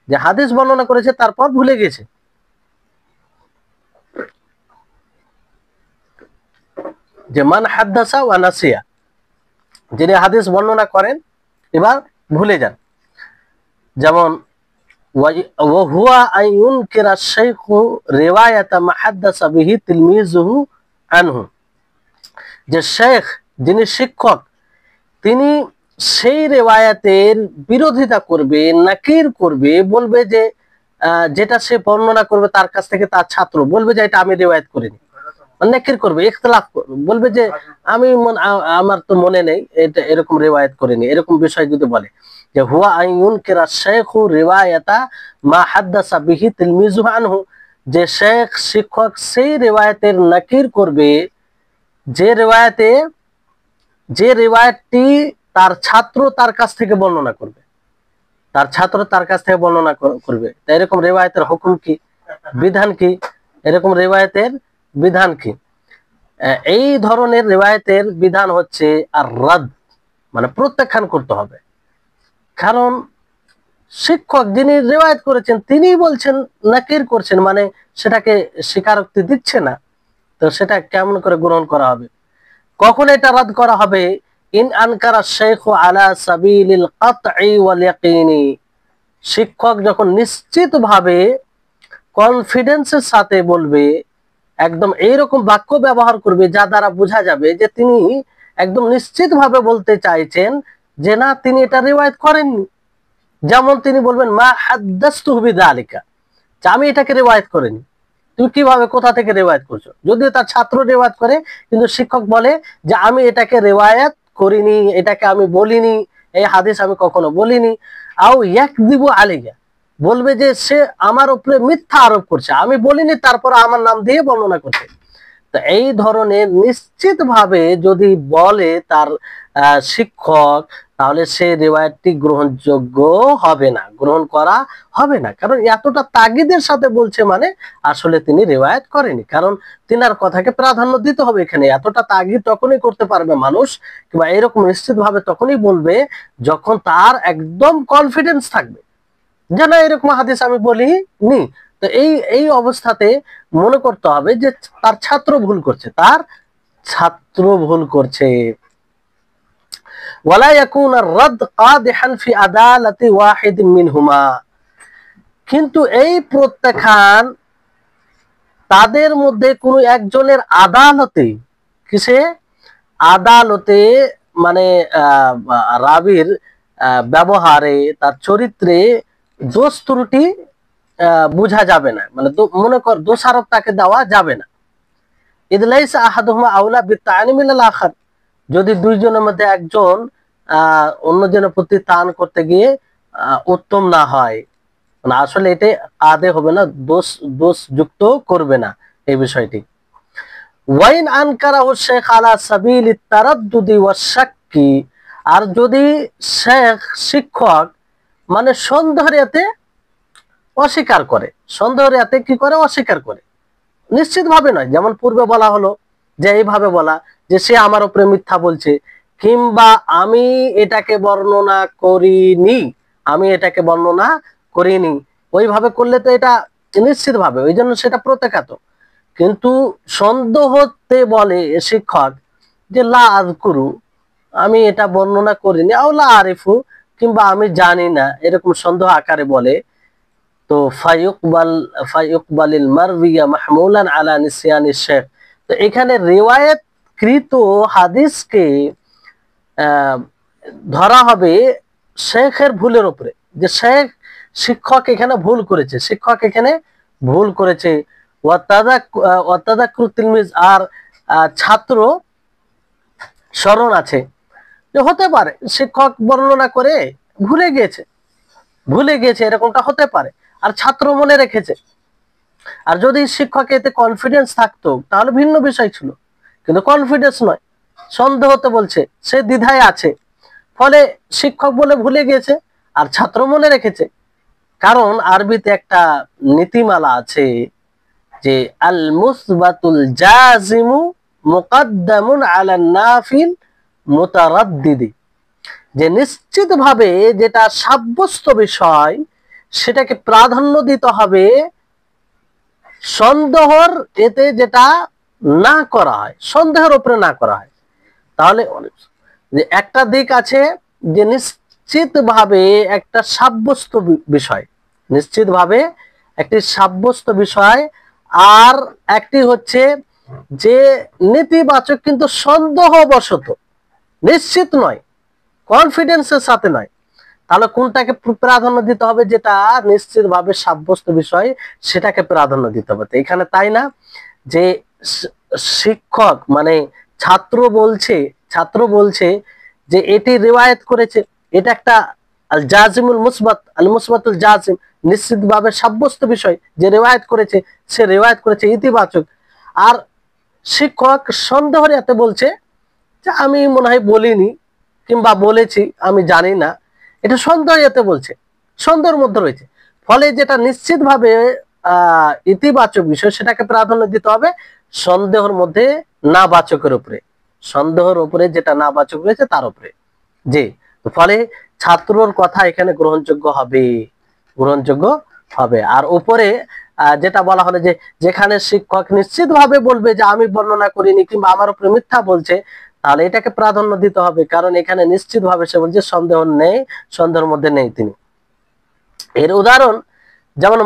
যে হাদিস বর্ণনা করেছে তারপর ভুলে গেছে, যে মান হাদ্দাসা ওয়া নাসিয়া, যিনি হাদিস বর্ণনা করেন এবার ভুলে যান। যেমন ওয়া হুয়া আইয়ুনকিরা শাইখু রিওয়ায়াতা মা হাদ্দাসা বিহি তিলমিজুহু আনহু, যে শেখ, যিনি শিক্ষক, তিনি সেই রিওয়ায়াতের বিরোধিতা করবে, নাকির করবে, বলবে যে যেটা সে বর্ণনা করবে তার কাছ থেকে তার ছাত্র বলবে যে এটা আমি রিওয়ায়াত করিনি, নাকির করবে, ইখতিলাফ করবে, বলবে যে আমার তো মনে নেই, এটা এরকম রিওয়ায়াত করেনি, এরকম বিষয় যদি বলে যে হুয়া আইয়ুন কিরা শাইখু রিওয়ায়াতা মা হাদাসা বিহি তিলমিজু আনহু, যে শেখ শিক্ষক সেই রিওয়ায়াতের নাকির করবে যে রিওয়ায়াতটি তার ছাত্র তার কাছ থেকে বর্ণনা করবে, তার ছাত্র তার কাছ থেকে বর্ণনা করবে। তাই এরকম রিওয়ায়াতের হুকুম কি, বিধান কি, এরকম রিওয়ায়াতের বিধান কি? এই ধরনের রিওয়ায়াতের বিধান হচ্ছে আর রাদ, মানে প্রত্যাখ্যান করতে হবে। কারণ শিক্ষক যিনি রিওয়ায়াত করেছেন তিনি বলছেন, নাকির করছেন, মানে সেটাকে স্বীকারোক্তি দিচ্ছে না, তো সেটা কেমন করে গ্রহণ করা হবে? কখন এটা রাদ করা হবে? ইন আনকারা শাইখু আলা সাবিলিল কাতঈ ওয়াল ইয়াকিনি, শিক্ষক যখন নিশ্চিতভাবে কনফিডেন্সের সাথে বলবে, একদম এইরকম বাক্য ব্যবহার করবে যা দ্বারা বোঝা যাবে যে তিনি একদম নিশ্চিতভাবে বলতে চাইছেন যে না, তিনি এটা রিওয়ায়াত করেননি। যেমন তিনি বলবেন মা হাদ্দাসতুহু বিযালিকা, যে আমি এটাকে রিওয়ায়াত করিনি, তুমি কিভাবে, কোথা থেকে রিওয়ায়াত করছো? যদিও তার ছাত্র রিওয়ায়াত করে, কিন্তু শিক্ষক বলে যে আমি এটাকে রিওয়ায়াত করিনি, এটাকে আমি বলিনি, এই হাদিস আমি কখনো বলিনি। আও ইয়াকযিবু আলাইয়া, বলবে যে সে আমার উপরে মিথ্যা আরোপ করছে, আমি বলিনি, তারপর আমার নাম দিয়ে বর্ণনা করছে। তো এই ধরনের নিশ্চিতভাবে যদি বলে তার শিক্ষক, তাহলে সে রিওয়ায়াতটি গ্রহণযোগ্য হবে না, গ্রহণ করা হবে না। কারণ এতটা তাগিদের সাথে বলছে, মানে আসলে তিনি রিওয়ায়াত করেনি, কারণ তিনার কথাকে প্রাধান্য দিতে হবে। এখানে এতটা তাগিদ তখনই করতে পারবে মানুষ, কিংবা এরকম নিশ্চিতভাবে তখনই বলবে যখন তার একদম কনফিডেন্স থাকবে যে না, এরকম হাদিস আমি বলিনি। তো এই অবস্থাতে মনে করতে হবে যে তার ছাত্র ভুল করছে, তার ছাত্র ভুল করছে। ওয়ালা ইয়াকুন আর-রাদ কাদিহান ফি আদালাতি ওয়াহিদ মিনহুমা, কিন্তু এই প্রত্যাখ্যান তাদের মধ্যে কোনো একজনের আদালতে, কিসে আদালতে, মানে রাবির ব্যবহারে, তার চরিত্রে দোষ ত্রুটি বোঝা যাবে না, মানে মনে কর দোষারোপ তাকে দেওয়া যাবে না। ইদ লাইসা আহাদুহুমা আউলা বিত্তানি মিনাল আখার, যদি দুইজনের মধ্যে একজন অন্যজনের প্রতি তান করতে গিয়ে উত্তম না হয়, মানে আসলে এটা আদে হবে না, দোষ যুক্ত করবে না এই বিষয়টি। ওয়াইন আনকারাহু শেখ আলা সাবিলিত তারাদ্দুদি ওয়াশ শাক্কি, আর যদি শিক্ষক মানে সন্দেহের এতে অস্বীকার করে, সন্দেহের এতে কি করে, অস্বীকার করে, নিশ্চিতভাবে নয়। যেমন পূর্বে বলা হলো যে এইভাবে বলা যে সে আমার উপরে মিথ্যা বলছে, কিংবা আমি এটাকে বর্ণনা করিনি, আমি এটাকে বর্ণনা করিনি, ওইভাবে করলে তো এটা নিশ্চিতভাবে, ওই জন্য সেটা প্রত্যাখ্যাত। কিন্তু সন্দেহতে বলে শিক্ষক যে লা আযকুরু, আমি এটা বর্ণনা করিনি, আও লা আরিফু, কিংবা আমি জানি না, এরকম সন্দেহ আকারে বলে, তো ফায়ুকবালিল মারবিয়া মাহমুলান আলা নিসয়ানি শেখ। তো এখানে রিওয়ায়াতকৃত হাদিসকে ধরা হবে শেখের ভুলের উপরে, যে শিক্ষক এখানে ভুল করেছে, শিক্ষক এখানে ভুল করেছে। ওয়াতাযাক্কুরু তিলমিজ, আর ছাত্র স্মরণ আছে, যে হতে পারে শিক্ষক বর্ণনা করে ভুলে গিয়েছে, এরকমটা হতে পারে, আর ছাত্র মনে রেখেছে। আর যদি শিক্ষক এতে কনফিডেন্স থাকতো তাহলে ভিন্ন বিষয় ছিল, কিন্তু কনফিডেন্স নয়, সন্দেহতে বলছে, সে দ্বিধায় আছে, ফলে শিক্ষক বলে ভুলে গিয়েছে আর ছাত্র মনে রেখেছে। কারণ আরবিতে একটা নীতিমালা আছে যে আল মুসবাতুল জাজিমু মুকাদ্দামুন আলা নাফিল মুতারাদ্দিদি, যে নিশ্চিতভাবে যেটা সাব্যস্ত বিষয় সেটাকে প্রাধান্য দিতে হবে সন্দেহের এতে যেটা না করা হয়, সন্দেহের উপরে না করা হয়। তাহলে যে একটা দিক আছে যে নিশ্চিতভাবে একটা সাব্যস্ত বিষয়, নিশ্চিতভাবে একটি সাব্যস্ত বিষয়, আর একটি হচ্ছে যে নেতিবাচক কিন্তু সন্দেহবশত, নিশ্চিত নয়, কনফিডেন্সের সাথে নয়। তাহলে কোনটাকে প্রাধান্য দিতে হবে? যেটা নিশ্চিতভাবে সাব্যস্ত বিষয় সেটাকে প্রাধান্য দিতে হবে। তো এখানে তাই না যে শিক্ষক মানে ছাত্র বলছে যে এটি রিওয়ায়াত করেছে, এটা একটা আল জাজিমুল মুসবাত, আল মুসবাতুল জাজিম, নিশ্চিতভাবে সাব্যস্ত বিষয় যে রিওয়ায়াত করেছে, সে রিওয়ায়াত করেছে ইতিবাচক। আর শিক্ষক সন্দেহের এতে বলছে যে আমি মনে হয় বলিনি কিংবা বলেছি, আমি জানি না, এটা সন্দেহ এতে বলছে, সন্দেহের মধ্যে রয়েছে। ফলে যেটা নিশ্চিতভাবে ইতিবাচক বিষয় সেটাকে প্রাধান্য দিতে হবে সন্দেহের মধ্যে না বাচকের উপরে, সন্দেহের উপরে যেটা না বাচক রয়েছে তার উপরে। জি, ফলে ছাত্রর কথা এখানে গ্রহণযোগ্য হবে, গ্রহণযোগ্য হবে। আর উপরে যেটা বলা হলো যে যেখানে শিক্ষক নিশ্চিতভাবে বলবে যে আমি বর্ণনা করিনি কিংবা আমার উপরে মিথ্যা বলছে, তাহলে এটাকে প্রাধান্য দিতে হবে, কারণ এখানে নিশ্চিতভাবে সে বলছে সন্দেহ নেই, সন্দেহের মধ্যে নেই তিনি। এর উদাহরণ যেমন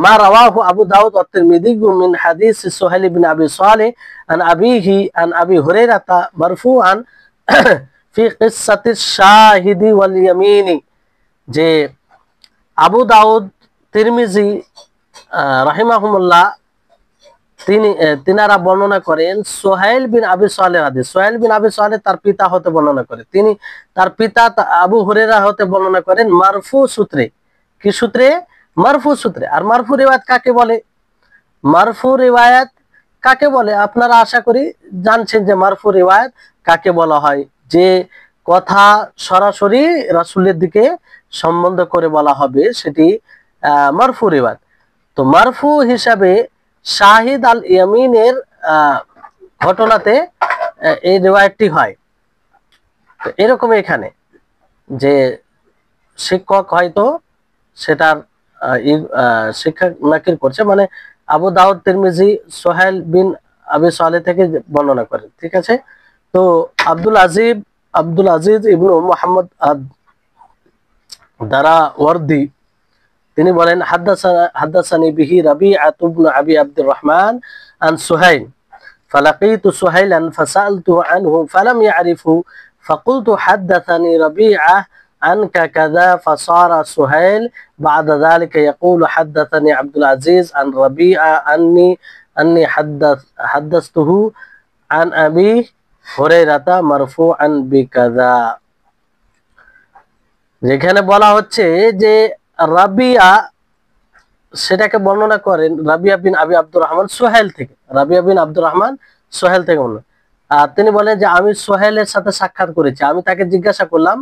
মা রাওয়াহু আবু দাউদ ওয়া তিরমিযি মিন হাদিস সুহাইল ইবনে আবি সালেহ আন আবিহি আন আবি হুরায়রা মারফুআন ফি কিসসাতিশ শাহিদি ওয়াল ইয়ামিনি, যে আবু দাউদ, তিরমিজি রাহিমাহুমুল্লাহ তিনারা বর্ণনা করেন সোহাইল বিন আবি সালেহ হাদিস। সোহাইল বিন আবি সালেহ তার পিতা হতে বর্ণনা করে, তিনি তার পিতা আবু হুরায়রা হতে বর্ণনা করেন মারফু সূত্রে। কি সূত্রে? মারফু সূত্রে। আর মারফু রিওয়ায়াত কাকে বলে? মারফু রিওয়ায়াত কাকে বলে? আপনারা আশা করি জানছেন যে মারফু রিওয়ায়াত কাকে বলা হয়, যে কথা সরাসরি রাসূলের দিকে সম্বন্ধ করে বলা হবে, সেটি মারফু রিওয়ায়াত। তো মারফু হিসাবে শাহিদ আল ইয়ামিনের ঘটনাতে এই রিওয়ায়াতটি হয়। তো এরকম এখানে যে শিক্ষক হয়তো সেটার শিক্ষা নাকিল করছে, মানে আবু দাউদ, তিরমিজি সোহেল বিন আবি সালেহ থেকে বর্ণনা করেন, ঠিক আছে। তো আব্দুল আজিজ ইবনু মুহাম্মদ দারাওয়ার্দি তিনি বলেন হাদাসানি বিহি রাবিআতু ইবনু আবি আব্দুর রহমান আন সুহাইল ফালাকিতু সুহাইলান ফাসালতু আনহু ফালাম ইয়ারিফু فقلت حدثني ربيعة عنك كذا فصار سهيل بعد ذلك يقول حدثني عبد العزيز عن ربيعة أني حدثته عن أبي هريرة مرفوعا بكذا। যেখানে বলা হচ্ছে যে রাবিয়া সেটাকে বর্ণনা করেন রাবিয়া বিন আবি আব্দুর রহমান সোহেল থেকে, রাবিয়া বিন আব্দুর রহমান সোহেল থেকে বর্ণনা। আর তিনি বলেন যে আমি সোহেলের সাথে সাক্ষাৎ করেছি, আমি তাকে জিজ্ঞাসা করলাম,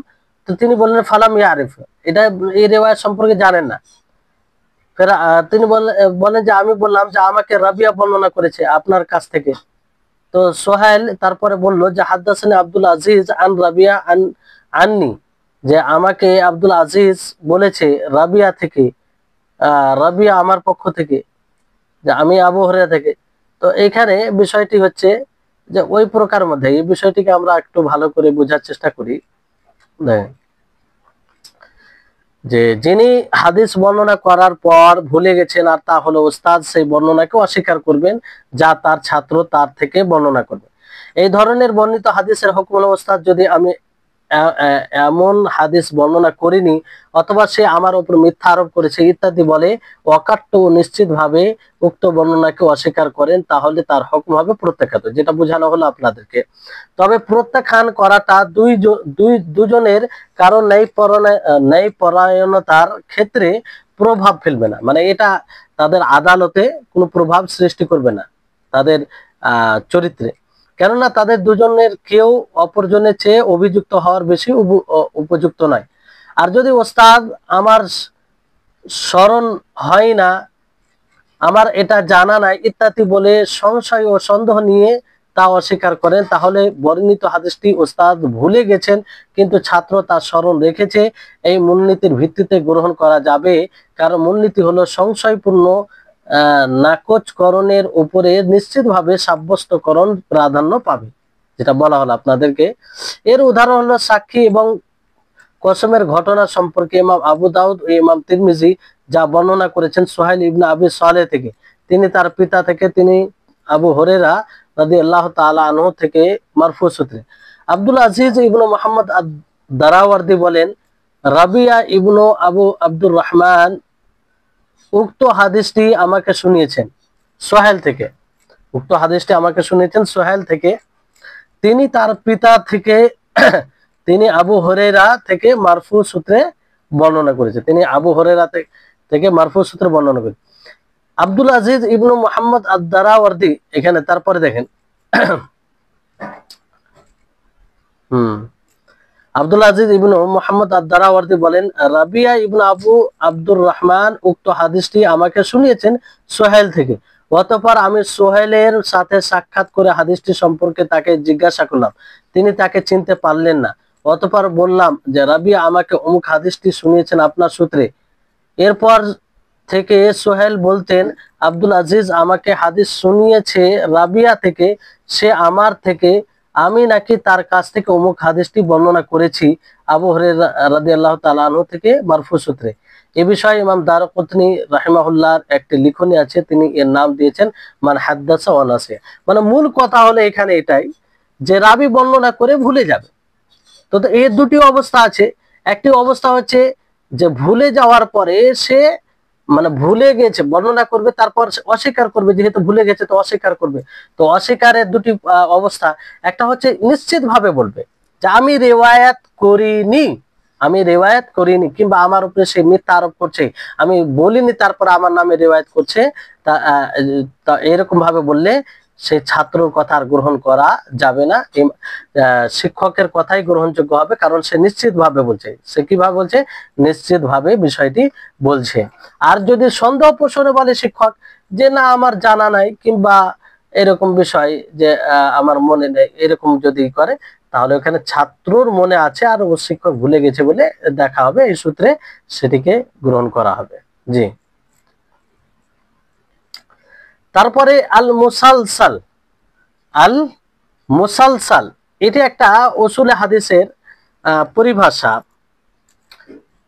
তো তিনি বললেন ফালাম ইয়ারিফ, এটা এই রিওয়ায়াত সম্পর্কে জানেন না। ফের তিনি বলেন যে আমি বললাম যে আমাকে রাবিয়া বর্ণনা করেছে আপনার কাছ থেকে। তো সোহেল তারপরে বলল যে হাদাসানি আব্দুল আজিজ আন রাবিয়া আননি, যে আমাকে আব্দুল আজিজ বলেছে রাবিয়া থেকে, রাবিয়া আমার পক্ষ থেকে, যে আমি আবু হুরায়রা থেকে। তো এখানে বিষয়টি হচ্ছে যে ওই প্রকার মধ্যে এই বিষয়টিকে আমরা একটু ভালো করে বোঝার চেষ্টা করি। যে যিনি হাদিস বর্ণনা করার পর ভুলে গেছেন আর তা হলো ওস্তাদ, সেই বর্ণনাকে অস্বীকার করবেন যা তার ছাত্র তার থেকে বর্ণনা করবে। এই ধরনের বর্ণিত হাদিসের হুকম হলো ওস্তাদ যদি আমি এমন হাদিস বর্ণনা করিনি অথবা সে আমার উপর মিথ্যা আরোপ করেছে ইত্যাদি বলে অকাট্য ও নিশ্চিতভাবে উক্ত বর্ণনাকে অস্বীকার করেন, তাহলে তার হুকম হবে প্রত্যাখ্যাত, যেটা বোঝানো হলো আপনাদেরকে। তবে প্রত্যাখ্যান করাটা দুজনের কারণ ন্যায় পরায়ণতার ক্ষেত্রে প্রভাব ফেলবে না, মানে এটা তাদের আদালতে কোনো প্রভাব সৃষ্টি করবে না তাদের চরিত্রে, কেননা তাদের দুজনের কেউ অপরজনের চেয়ে অভিযুক্ত হওয়ার বেশি উপযুক্ত নয়। আর যদি ওস্তাদ আমার স্মরণ হয় না, আমার এটা জানা নাই ইত্যাদি বলে সংশয় ও সন্দেহ নিয়ে তা অস্বীকার করেন, তাহলে বর্ণিত হাদিসটি ওস্তাদ ভুলে গেছেন কিন্তু ছাত্র তার স্মরণ রেখেছে, এই মূলনীতির ভিত্তিতে গ্রহণ করা যাবে। কারণ মূলনীতি হলো সংশয়পূর্ণ নাকচকরণের উপরে নিশ্চিতভাবে সাব্যস্তকরণ প্রাধান্য পাবে, যেটা বলা হলো আপনাদেরকে। এর উদাহরণ হলো সাক্ষী এবং কসমের ঘটনা সম্পর্কে ইমাম আবু দাউদ ও ইমাম তিরমিজি যা বর্ণনা করেছেন সোহাইল ইবনে আবি সালেহ থেকে, তিনি তার পিতা থেকে, তিনি আবু হুরায়রা রাদিয়াল্লাহু তাআলা আনহু থেকে মারফু সূত্রে। আব্দুল আজিজ ইবনে মুহাম্মদ দারাওয়ার্দি বলেন রাবিয়া ইবনু আবু আব্দুর রহমান উক্ত হাদিসটি আমাকে শুনিয়েছেন সোহেল থেকে। উক্ত হাদিসটি আমাকে শুনিয়েছেন সোহেল থেকে, তিনি তার পিতা থেকে তিনি আবু হুরায়রা থেকে মারফু সূত্রে বর্ণনা করেছে, তিনি আবু হুরায়রা থেকে মারফু সূত্রে বর্ণনা করেছে। আব্দুল আজিজ ইবনু মুহাম্মদ আদ-দারাওয়ার্দী, এখানে তারপরে দেখেন আব্দুল আজিজ ইবনু মুহাম্মদ আদ-দারাওয়ার্দী বলেন, রাবিয়া ইবনু আবু আব্দুর রহমান উক্ত হাদিসটি আমাকে শুনিয়েছেন সোহেল থেকে। অতঃপর আমি সোহেলের সাথে সাক্ষাৎ করে হাদিসটি সম্পর্কে তাকে জিজ্ঞাসা করলাম, তিনি তাকে চিনতে পারলেন না। অতঃপর বললাম যে রাবিয়া আমাকে অমুক হাদিসটি শুনিয়েছেন আপনার সূত্রে। এরপর থেকে সোহেল বলতেন, আব্দুল আজিজ আমাকে হাদিস শুনিয়েছে রাবিয়া থেকে, সে আমার থেকে, আমি নাকি তার কাছ থেকে অমুক হাদিসটি বর্ণনা করেছি আবু হুরায়রা রাদিয়াল্লাহু তাআলা আনহু থেকে মারফু সূত্রে। এ বিষয়ে ইমাম দারকুতনি রাহিমাহুল্লাহর একটি লিখনী আছে, তিনি এর নাম দিয়েছেন মান হাদ্দাসা ওয়া নাসিয়া। মানে মূল কথা হলো এখানে এটাই যে রাবি বর্ণনা করে ভুলে যাবে। তো এই দুটি অবস্থা আছে। একটি অবস্থা হচ্ছে যে ভুলে যাওয়ার পরে সে মানে ভুলে গেছে বর্ণনা করবে, তারপর অস্বীকার করবে, যেহেতু ভুলে গেছে তো অস্বীকার করবে। তো অস্বীকারের দুটি অবস্থা, একটা হচ্ছে নিশ্চিত ভাবে বলবে যে আমি রিওয়ায়াত করিনি, আমি রিওয়ায়াত করিনি, কিংবা আমার উপরে সে মিথ্যা আরোপ করছে, আমি বলিনি তারপর আমার নামে রিওয়ায়াত করছে, তা এরকম ভাবে বললে সেই ছাত্রর কথা আর গ্রহণ করা যাবে না, শিক্ষকের কথাই গ্রহণযোগ্য হবে, কারণ সে নিশ্চিত ভাবে বলছে। সে কিভাবে বলছে? নিশ্চিত ভাবে বিষয়টি বলছে। আর যদি সন্দেহ পোষণে বলে শিক্ষক যে না আমার জানা নাই, কিংবা এরকম বিষয় যে আমার মনে নেই, এরকম যদি করে, তাহলে ওখানে ছাত্রর মনে আছে আর ও শিক্ষক ভুলে গেছে বলে দেখা হবে, এই সূত্রে সেটিকে গ্রহণ করা হবে। জি। তারপরে আল মুসালসাল, আল মুসালসাল এটি একটা উসুলে হাদিসের পরিভাষা।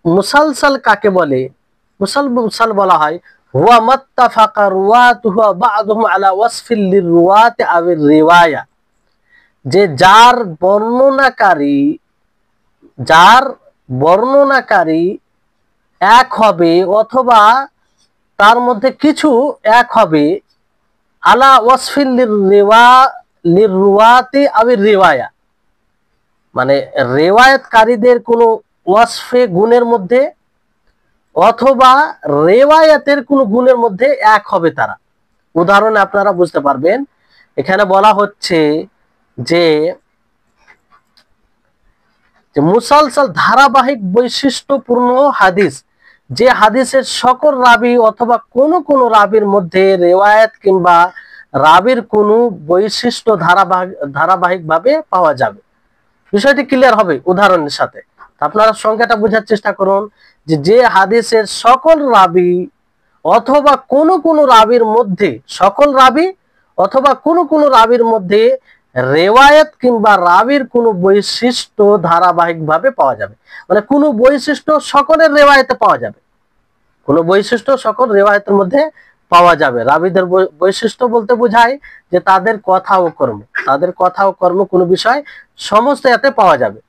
মুসালসাল কাকে বলে? মুসালসাল বলা হয় হুয়া মাত্তাফাকা রুওয়াতুহু বা'দুহুম আলা ওয়াসফিল লিরুওয়াতি আবির রিওয়ায়া, যে যার বর্ণনাকারী এক হবে অথবা তার মধ্যে কিছু এক হবে, আলা ওয়াসফিল লিরুওয়াতি আবির রিওয়ায়া, মানে রেওয়ায়াতকারীদের কোনো ওয়াসফে গুণের মধ্যে অথবা রেওয়ায়াতের কোনো গুণের মধ্যে এক হবে তারা। উদাহরণে আপনারা বুঝতে পারবেন, এখানে বলা হচ্ছে যে মুসালসাল ধারাবাহিক বৈশিষ্ট্যপূর্ণ হাদিস, যে হাদিসের সকল রাবি অথবা কোনো কোনো রাবির মধ্যে রেওয়ায়াত কিংবা রাবির কোনো বৈশিষ্ট্য ধারাবাহিকভাবে পাওয়া যাবে। বিষয়টি ক্লিয়ার হবে উদাহরণের সাথে। আপনারা সংখ্যাটা বোঝার চেষ্টা করুন যে হাদিসের সকল রাবি অথবা কোনো কোনো রাবির মধ্যে, সকল রাবি অথবা কোনো কোনো রাবির মধ্যে রেওয়ায়াত কিংবা রাবির কোনো বৈশিষ্ট্য ধারাবাহিকভাবে পাওয়া যাবে। মানে কোনো বৈশিষ্ট্য সকলের রেওয়ায়াতে পাওয়া যাবে, কোনো বৈশিষ্ট্য সকল রেওয়ায়াতের মধ্যে পাওয়া যাবে। রাবিদের বৈশিষ্ট্য বলতে বোঝায় যে তাদের কথা ও কর্ম, তাদের কথা ও কর্ম কোনো বিষয় সমস্ত এতে পাওয়া যাবে।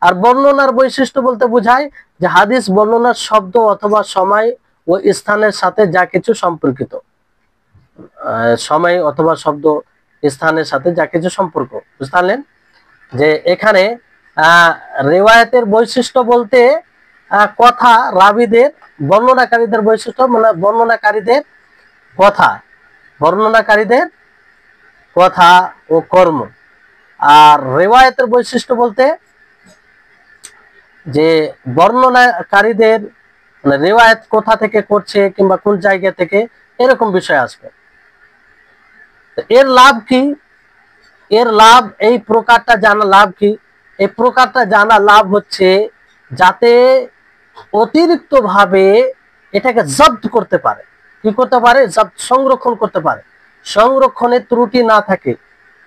আর বর্ণনার বৈশিষ্ট্য বলতে বোঝায় যে হাদিস বর্ণনার শব্দ অথবা সময় ও স্থানের সাথে যা কিছু সম্পর্কিত, সময় অথবা শব্দ স্থানের সাথে যা কিছু সম্পর্ক। বুঝতে পারলেন যে এখানে রেওয়ায়াতের বৈশিষ্ট্য বলতে কথা, রাবিদের বর্ণনাকারীদের বৈশিষ্ট্য মানে বর্ণনাকারীদের কথা ও কর্ম। আর রেওয়ায়াতের বৈশিষ্ট্য বলতে যে বর্ণনাকারীদের মানে রেওয়ায়াত কোথা থেকে করছে কিংবা কোন জায়গা থেকে, এরকম বিষয় আসবে। এর লাভ কি? এর লাভ, এই প্রকারটা জানা লাভ কি? এই প্রকারটা জানা লাভ হচ্ছে যাতে অতিরিক্ত ভাবে এটাকে জব্দ করতে পারে। কি করতে পারে? জব্দ, সংরক্ষণ করতে পারে। সংরক্ষণের ত্রুটি না থাকে,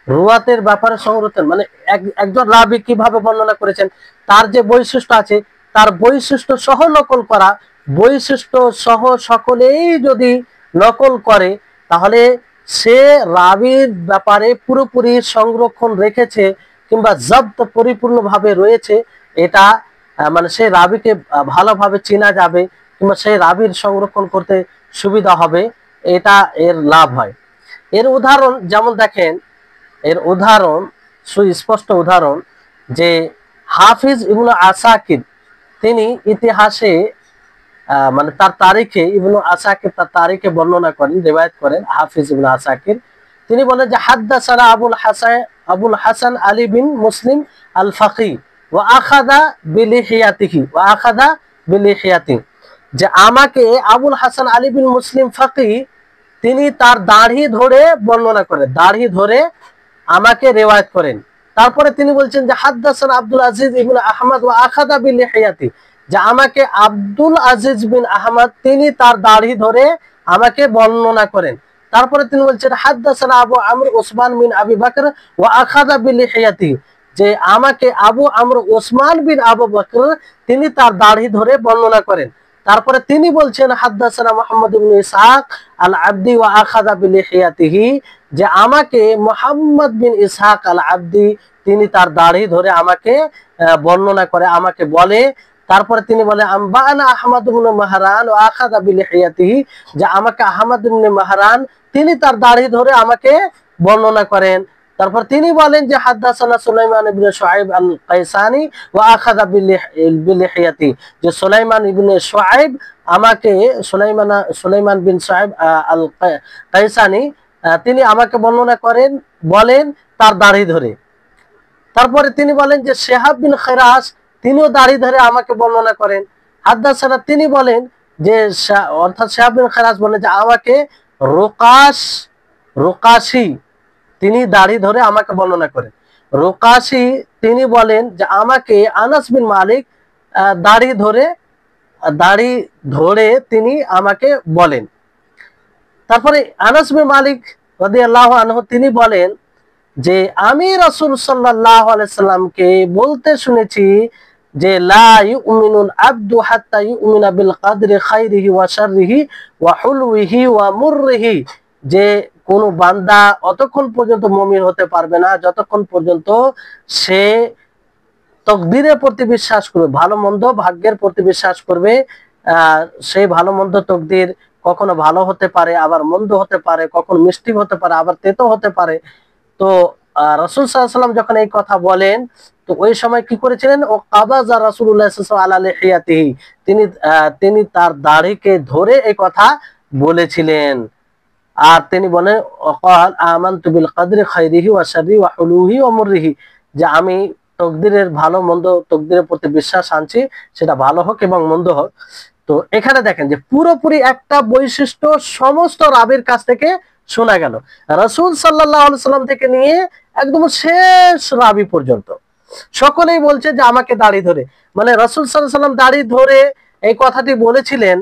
রুয়াতের ব্যাপারে সংরক্ষণ মানে একজন রাবি কিভাবে বর্ণনা করেছেন, তার যে বৈশিষ্ট্য আছে তার বৈশিষ্ট্য সহ নকল করা, বৈশিষ্ট্য সহ সকলেই যদি নকল করে তাহলে সে রাবির ব্যাপারে পুরোপুরি সংরক্ষণ রেখেছে কিংবা জব্দ পরিপূর্ণভাবে রয়েছে, এটা মানে সেই রাবিকে ভালোভাবে চেনা যাবে কিংবা সেই রাবির সংরক্ষণ করতে সুবিধা হবে, এটা এর লাভ হয়। এর উদাহরণ যেমন দেখেন, এর উদাহরণ সুস্পষ্ট উদাহরণ যে হাফিজ ইবনে আসাকির তিনি ইতিহাসে মানে তার তারিখে ইবনে আসাকির তার তারিখে বর্ণনা করেন, রিওয়ায়াত করেন হাফিজ ইবনে আসাকির। তিনি বলেন যে হাদ্দাসানা আবুল হাসান আলী বিন মুসলিম আল ফাকি ওয়া আখাযা বিলিহিয়াতিহি যে আমাকে আবুল হাসান আলী বিন মুসলিম ফাকি তিনি তার দাড়ি ধরে বর্ণনা করেন, দাড়ি ধরে আমাকে রিওয়ায়াত করেন। তারপরে তিনি বলছেন যে হাদ্দাসানা আব্দুল আজিজ ইবনে আহমদ ওয়া আখাযা বিলিহিয়াতি, যে আমাকে আব্দুল আজিজ বিন আহমদ তিনি তার দাড়ি ধরে আমাকে বর্ণনা করেন। তারপরে তিনি বলছেন হাদ্দাসানা আবু আমর উসমান বিন আবি বকর ওয়া আখাযা বিলিহিয়াতি, যে আমাকে আবু আমর উসমান বিন আবু বকর তিনি তার দাড়ি ধরে বর্ণনা করেন। তারপরে তিনি বলছেন হাদ্দাসানা মুহাম্মদ ইবনে ইসহাক আল আবদি ওয়া আখাযা বিলিহিয়াতিহি, যে আমাকে মুহাম্মদ বিন ইসহাক আল আবদি তিনি তার দাড়ি ধরে আমাকে বর্ণনা করে, আমাকে বলে। তারপরে তিনি বলে আম্বানা আহমদ ইবনে মাহরান ওয়া আখাযা বিলিহিয়াতিহি, যে আমাকে আহমদ ইবনে মাহরান তিনি তার দাড়ি ধরে আমাকে বর্ণনা করেন। তারপর তিনি বলেন যে হাদ্দাসানা সুলাইমান ইবনে শুআইব আল কাইসানি ওয়া আখাযা বিলিহিয়াতি, যে সুলাইমান ইবনে শুআইব আমাকে সুলাইমান বিন শুআইব আল কাইসানি তিনি আমাকে বর্ণনা করেন, বলেন তার দাড়ি ধরে। তারপরে তিনি বলেন যে শিহাব বিন খিরাস তিনিও দাড়ি ধরে আমাকে বর্ণনা করেন। হাদ্দাসানা তিনি বলেন যে অর্থাৎ শিহাব বিন খিরাস বলেন যে আমাকে রোকাশি তিনি দাড়ি ধরে আমাকে বর্ণনা করেন। রোকাশি তিনি বলেন যে আমাকে আনাস বিন মালিক দাড়ি ধরে তিনি আমাকে বলেন। তারপরে আনাস বিন মালিক রাদিয়াল্লাহু আনহু তিনি বলেন যে আমি রাসূল সাল্লাল্লাহু আলাইহি সাল্লামকে বলতে শুনেছি যে লা ইউমিনুল আবদু হাত্তা ইউমিনা বিল কদরি খাইরিহি ওয়া শাররিহি ওয়া হুলুহি ওয়া মুররিহি, যে কোন বান্দা অতক্ষণ পর্যন্ত মুমিন হতে পারবে না যতক্ষণ পর্যন্ত সে তকদিরের প্রতি বিশ্বাস করবে, ভালো মন্দ ভাগ্যের প্রতি বিশ্বাস করবে। সেই ভালো মন্দ তকদির কখনো ভালো হতে পারে, আবার মন্দ হতে পারে, কখনো মিষ্টি হতে পারে, আবার তেতো হতে পারে। তো রাসূল সাল্লাল্লাহু আলাইহি ওয়াসাল্লাম যখন এই কথা বলেন, তো ওই সময় কি করেছিলেন, ও কাবাজা রাসূলুল্লাহ সাল্লাল্লাহু আলাইহি আলা লিহিয়াতিহি, তিনি তার দাড়িকে ধরে এই কথা বলেছিলেন। আর তিনি বলেন ওয়াকাল আমানতু বিল কদরি খাইরিহি ওয়া শাররিহি ওয়া হুলুহি ওয়া মুররিহি, যে আমি তকদিরের ভালো মন্দ তকদিরের প্রতি বিশ্বাস আনছি, সেটা ভালো হোক এবং মন্দ হোক। তো এখানে দেখেন যে পুরোপুরি একটা বৈশিষ্ট্য সমস্ত রাবীর কাছ থেকে শোনা গেল, রাসূল সাল্লাল্লাহু আলাইহি সাল্লাম থেকে নিয়ে একদম শেষ রাবী পর্যন্ত সকলেই বলছে যে আমাকে দাড়ি ধরে, মানে রাসূল সাল্লাল্লাহু আলাইহি সাল্লাম দাড়ি ধরে এই কথাটি বলেছিলেন।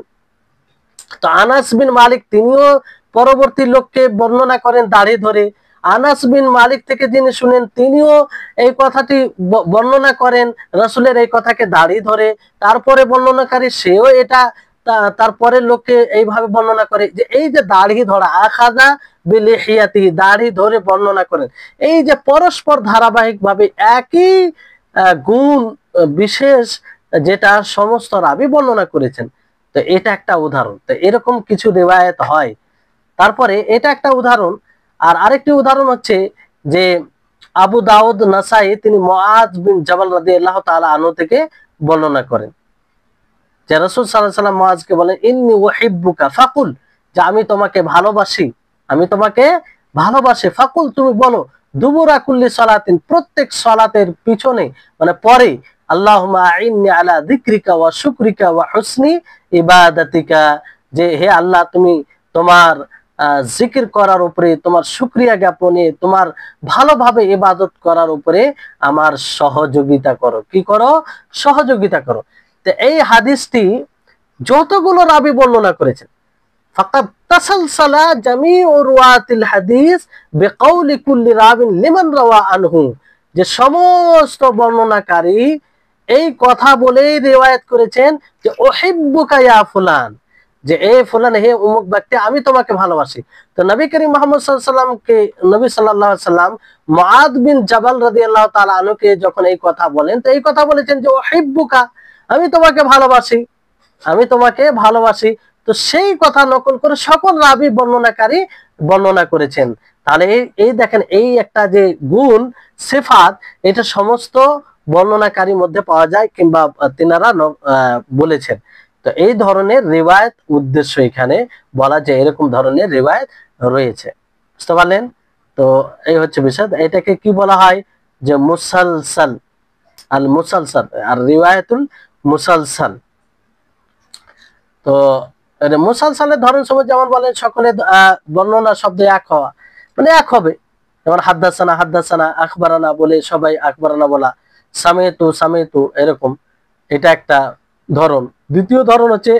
তো আনাস বিন মালিক তিনিও পরবর্তী লোককে বর্ণনা করেন দাড়ি ধরে। আনাস বিন মালিক থেকে যিনি শুনেন তিনিও এই কথাটি বর্ণনা করেন রাসূলের এই কথাকে দাড়ি ধরে। তারপরে বর্ণনাকারী সেও এটা তারপরে লোককে এইভাবে বর্ণনা করে যে এই যে দাড়ি ধরা আখাযা বিলিহিয়াতি, দাড়ি ধরে বর্ণনা করেন। এই যে পরস্পর ধারাবাহিক ভাবে একই গুণ বিশেষ যেটা সমস্ত রাবী বর্ণনা করেছেন। তো এটা একটা উদাহরণ। তো এরকম কিছু রিওয়ায়াত হয়। তারপরে এটা একটা উদাহরণ। আর আরেকটি উদাহরণ হচ্ছে যে আবু দাউদ নাসাই তিনি মুআজ বিন জাবাল রাদিয়াল্লাহু তাআলা আনহু থেকে বর্ণনা করেন যে রাসূল সাল্লাল্লাহু আলাইহি ওয়াসাল্লাম মুআজকে বলেন ইন্নী উহিব্বুকা ফাকুল, যে আমি তোমাকে ভালোবাসি, ফাকুল তুমি বলো দুবুরা কুল্লি সালাতিন, প্রত্যেক সালাতের পিছনে মানে পরে, আল্লাহুম্মা আইন্নি আলা যিকরিকা ওয়া শুকরিকা ওয়া হুসনি ইবাদাতিকা, যে হে আল্লাহ তুমি তোমার জিকির করার উপরে, তোমার শুকরিয়া জ্ঞাপনে, তোমার ভালোভাবে ইবাদত করার উপরে আমার সহযোগিতা করো। কি করো? সহযোগিতা করো। তো এই হাদিসটি যতগুলো রাবী বর্ণনা করেছেন, ফাকাদ তাসালসালা জামিউ রুওয়াতিল হাদিস বিকাউলি কুল্লি রাবিন লিমান রাওয়া আনহু, যে সমস্ত বর্ণনাকারী এই কথা বলেই রিওয়ায়াত করেছেন যে উহিব্বুকা ইয়া ফুলান, যে এ ফুলান হে অমুক ব্যক্তি আমি তোমাকে ভালোবাসি। তো নবী করিম মুহাম্মদ সাল্লাল্লাহু আলাইহি ওয়াসাল্লামকে, নবী সাল্লাল্লাহু আলাইহি ওয়াসাল্লাম মুআদ বিন জাবাল রাদিয়াল্লাহু তাআলা আনহুকে যখন এই কথা বলেন, তো এই কথা বলেছেন যে উহিব্বুকা, আমি তোমাকে ভালোবাসি। তো সেই কথা নকল করে সকল রাবি বর্ণনাকারী বর্ণনা করেছেন। তাহলে এই দেখেন, এই একটা যে গুণ সিফাত, এটা সমস্ত বর্ণনাকারীর মধ্যে পাওয়া যায়, কিংবা তিনারা বলেছেন। তো এই ধরনের রিওয়ায়াত উদ্দেশ্য এখানে বলা যায়, এরকম ধরনের রিওয়ায়াত রয়েছে। বুঝতে পারলেন? তো এই হচ্ছে বিষয়। এটাকে কি বলা হয়? যে মুসালসাল, আল মুসালসাল আর রিওয়ায়াতুল মুসালসাল। তো মুসালসালের ধরন সময় যেমন বলেন সকলে বর্ণনা শব্দ এক হওয়া, মানে এক হবে। যেমন হাদ্দাসানা হাদ্দাসানা, আখবারানা বলে সবাই আখবারানা বলা, সামেতু সামেতু, এরকম। এটা একটা ধরন। দ্বিতীয় ধরন হচ্ছে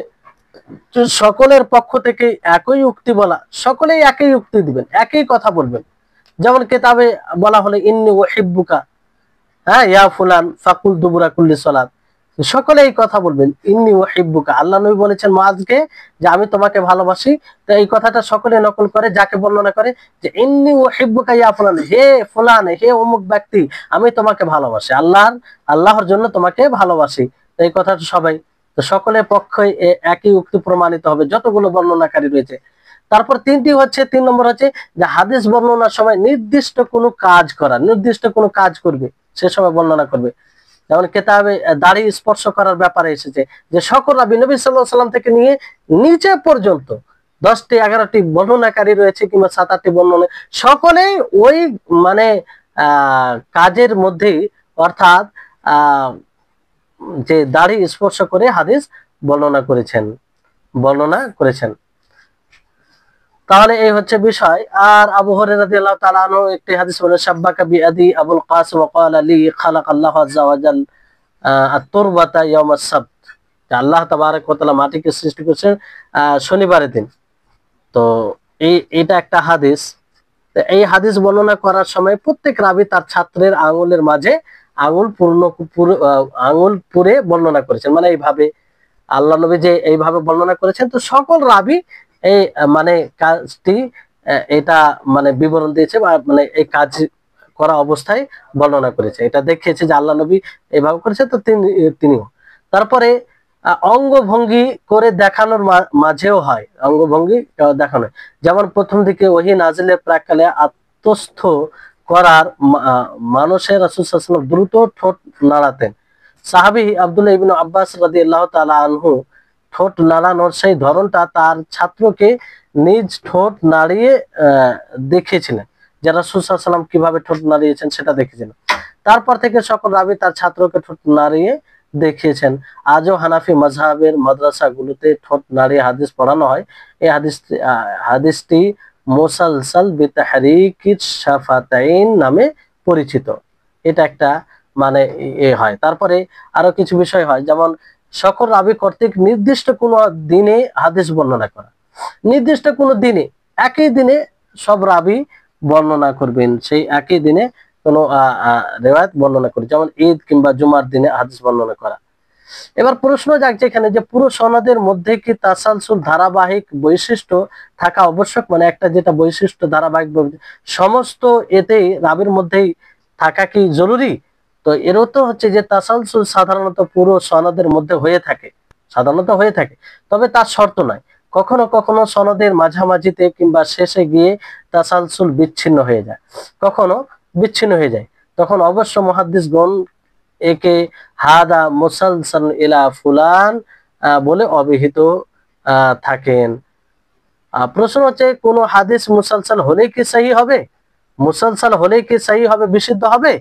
সকলের পক্ষ থেকে একই উক্তি বলা, সকলেই একই উক্তি দিবেন, একই কথা বলবেন। যেমন কিতাবে বলা হলো ইন্নী উহিব্বুকা, হ্যাঁ, ইয়া ফুলান ফাকুল দুবুরা কুল্লি সালাত, সকলে এই কথা বলবেন, ইন্নী উহিব্বুকা। আল্লাহ নবী বলেছেন মুআযকে যে আমি তোমাকে ভালোবাসি। তো এই কথাটা সকলে নকল করে, যাকে বর্ণনা করে যে ইন্নী উহিব্বুকা ইয়া ফুলান, হে ফুলান, হে অমুক ব্যক্তি, আমি তোমাকে ভালোবাসি, আল্লাহর জন্য তোমাকে ভালোবাসি। এই কথাটা সবাই, তো সকলের পক্ষে একই উক্তি প্রমাণিত হবে, যতগুলো বর্ণনাকারী রয়েছে। তারপর তিন নম্বর হচ্ছে যে হাদিস বর্ণনার সময় নির্দিষ্ট কোনো কাজ করা, নির্দিষ্ট কোনো কাজ করবে সে সময় বর্ণনা করবে। যেমন কেতাবে দাড়ি স্পর্শ করার ব্যাপারে এসেছে যে সকল নবী সাল্লাল্লাহু আলাইহি সাল্লাম থেকে নিয়ে নিচে পর্যন্ত 10টি 11টি বর্ণনাকারী রয়েছে, কিংবা 7-8টি বর্ণনা, সকলেই ওই মানে কাজের মধ্যেই, অর্থাৎ যে দাড়ি স্পর্শ করে হাদিস বর্ণনা করেছেন। তাহলে এই হচ্ছে বিষয়। আর আবু হুরায়রা রাদিয়াল্লাহু তাআলা আনহু একটি হাদিস বলেন, শাব্বাকা বিআদি আবুল কাসিম ওয়া ক্বালা লি খালাকাল্লাহু আযজা ওয়া জাল আত-তুরবাতা ইয়াউমাস সাbt, আল্লাহ তাবারক ওয়া তাআলা মাটিকে সৃষ্টি করেছেন শনিবারের দিন। তো এটা একটা হাদিস। এই হাদিস বর্ণনা করার সময় প্রত্যেক রাবী তার ছাত্রের আঙ্গুলের মাঝে আঙ্গুল পুরে বর্ণনা করেছেন, মানে এইভাবে আল্লাহ নবী যে এইভাবে বর্ণনা করেছেন। তো সকল রাবী এই মানে কাজটি এটা মানে বিবরণ দিয়েছে, বা মানে এই কাজ করা অবস্থায় বর্ণনা করেছে, এটা দেখিয়েছে যে আল্লাহ নবী এইভাবে করেছে। তো তিনিও তারপরে অঙ্গভঙ্গি করে দেখানোর মাঝেও হয়, অঙ্গভঙ্গি দেখানো। যেমন প্রথম দিকে ওহী নাজিলের প্রাককালে আত্মস্থ করার মানুষের রাসূল সাল্লাল্লাহু আলাইহি ওয়াসাল্লাম দ্রুত ঠোঁট নাড়াতেন। সাহাবী আব্দুল্লাহ ইবনে আব্বাস রাদিয়াল্লাহু তাআলা আনহু ঠোঁট নাড়ানোর সেই ধরনটা তার ছাত্রকে নিজ ঠোঁট নাড়িয়ে দেখিয়েছিলেন, যে রাসূল সাল্লাল্লাহু আলাইহি ওয়াসাল্লাম কিভাবে ঠোঁট নাড়িয়েছেন সেটা দেখেছিলেন। তারপর থেকে সকল রাবী তার ছাত্রকে ঠোঁট নাড়িয়ে দেখিয়েছেন। আজও হানাফি মাযহাবের মাদ্রাসাগুলোতে ঠোঁট নাড়িয়ে হাদিস পড়ানো হয়। এই হাদিসটি মুসালসাল বিতাহরিকিশ শাফাতাইন নামে পরিচিত। এটা একটা মানে হয়। তারপরে আরো কিছু বিষয় হয়, যেমন সকল রাবী কর্তৃক নির্দিষ্ট কোনো দিনে হাদিস বর্ণনা করা, নির্দিষ্ট কোনো দিনে, একই দিনে সব রাবী বর্ণনা করবেন, সেই একই দিনে কোনো রিওয়ায়াত বর্ণনা করে, যেমন ঈদ কিংবা জুমার দিনে হাদিস বর্ণনা করা। এবার প্রশ্ন জাগছে এখানে যে পুরো সনদের মধ্যে কি তাসালসুল ধারাবাহিক বৈশিষ্ট্য থাকা আবশ্যক, মানে একটা যেটা বৈশিষ্ট্য ধারাবাহিক সমস্ত এতেই রাবীর মধ্যেই থাকা কি জরুরি? তো এর তো হচ্ছে যে তাসালসুল সাধারণত পুরো সনদের মধ্যে হয়ে থাকে, সাধারণত হয়ে থাকে, তবে তার শর্ত নয়। কখনো কখনো সনদের মাঝামাঝিতে কিংবা শেষে গিয়ে তাসালসুল বিচ্ছিন্ন হয়ে যায়, কখনো বিচ্ছিন্ন হয়ে যায়, তখন অবশ্য মুহাদ্দিসগণ একে হাদা মুসালসাল ইলা ফুলান বলে অভিহিত থাকেন। প্রশ্ন হচ্ছে, কোন হাদিস মুসালসাল হলেই কি সহি হবে? মুসালসাল হলেই কি সহি হবে, বিশুদ্ধ হবে?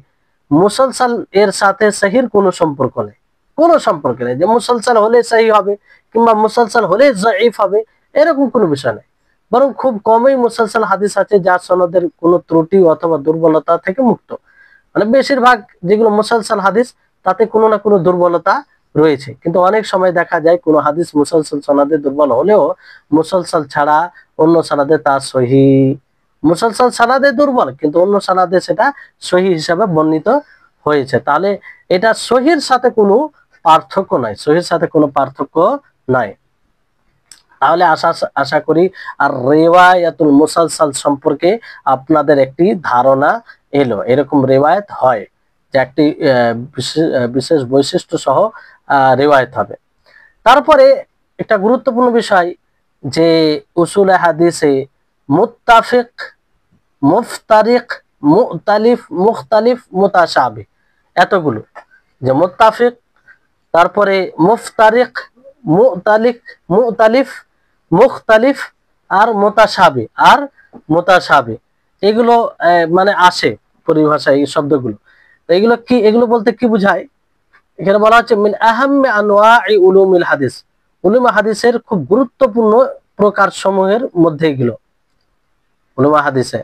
মুসালসাল এর সাথে সহির কোনো সম্পর্ক নেই, কোনো সম্পর্ক নেই যে মুসালসাল হলে সহি হবে কিংবা মুসালসাল হলে যায়ীফ হবে, এরকম কোনো বিষয় নেই। বরং খুব কমই মুসালসাল হাদিস আছে যা সনদের কোনো ত্রুটি অথবা দুর্বলতা থেকে মুক্ত। মানে বেশিরভাগ যেগুলো মুসালসাল হাদিস তাতে কোনো না কোনো দুর্বলতা রয়েছে, কিন্তু অনেক সময় দেখা যায় কোনো হাদিস মুসালসাল সনদে দুর্বল হলেও মুসালসাল ছাড়া অন্য সনদে তা সহি, মুসালসাল সনদে দুর্বল কিন্তু অন্য সনদে সেটা সহি হিসাবে বর্ণিত হয়েছে। তাহলে এটা সহির সাথে কোনো পার্থক্য নাই, সহির সাথে কোনো পার্থক্য নাই। তাহলে আশা করি আর রিওয়ায়াতুল মুসালসাল সম্পর্কে আপনাদের একটি ধারণা এলো। এরকম রিওয়ায়াত হয় যে একটি বিশেষ বৈশিষ্ট্য সহ রিওয়ায়াত হবে। তারপরে একটা গুরুত্বপূর্ণ বিষয়, যে উসুলে হাদিসে মুত্তাফিক, মুফতারিক, মুতালিফ, মুখতালিফ, মুতাশাবিহ, এতগুলো, যে মুত্তাফিক, তারপরে মুফতারিক, মুতালিক, মুতালিফ, মুখতালিফ, আর মুতাশাবিহ এগুলো মানে আসে পরিভাষায় এই শব্দগুলো। তো এগুলো কি, এগুলো বলতে কি বোঝায়? এখানে বলা হচ্ছে মিন আহাম্মি আনওয়াই উলুমিল হাদিস, উলুমে হাদিসের খুব গুরুত্বপূর্ণ প্রকার সমূহের মধ্যে এগুলো উলুমে হাদিসে।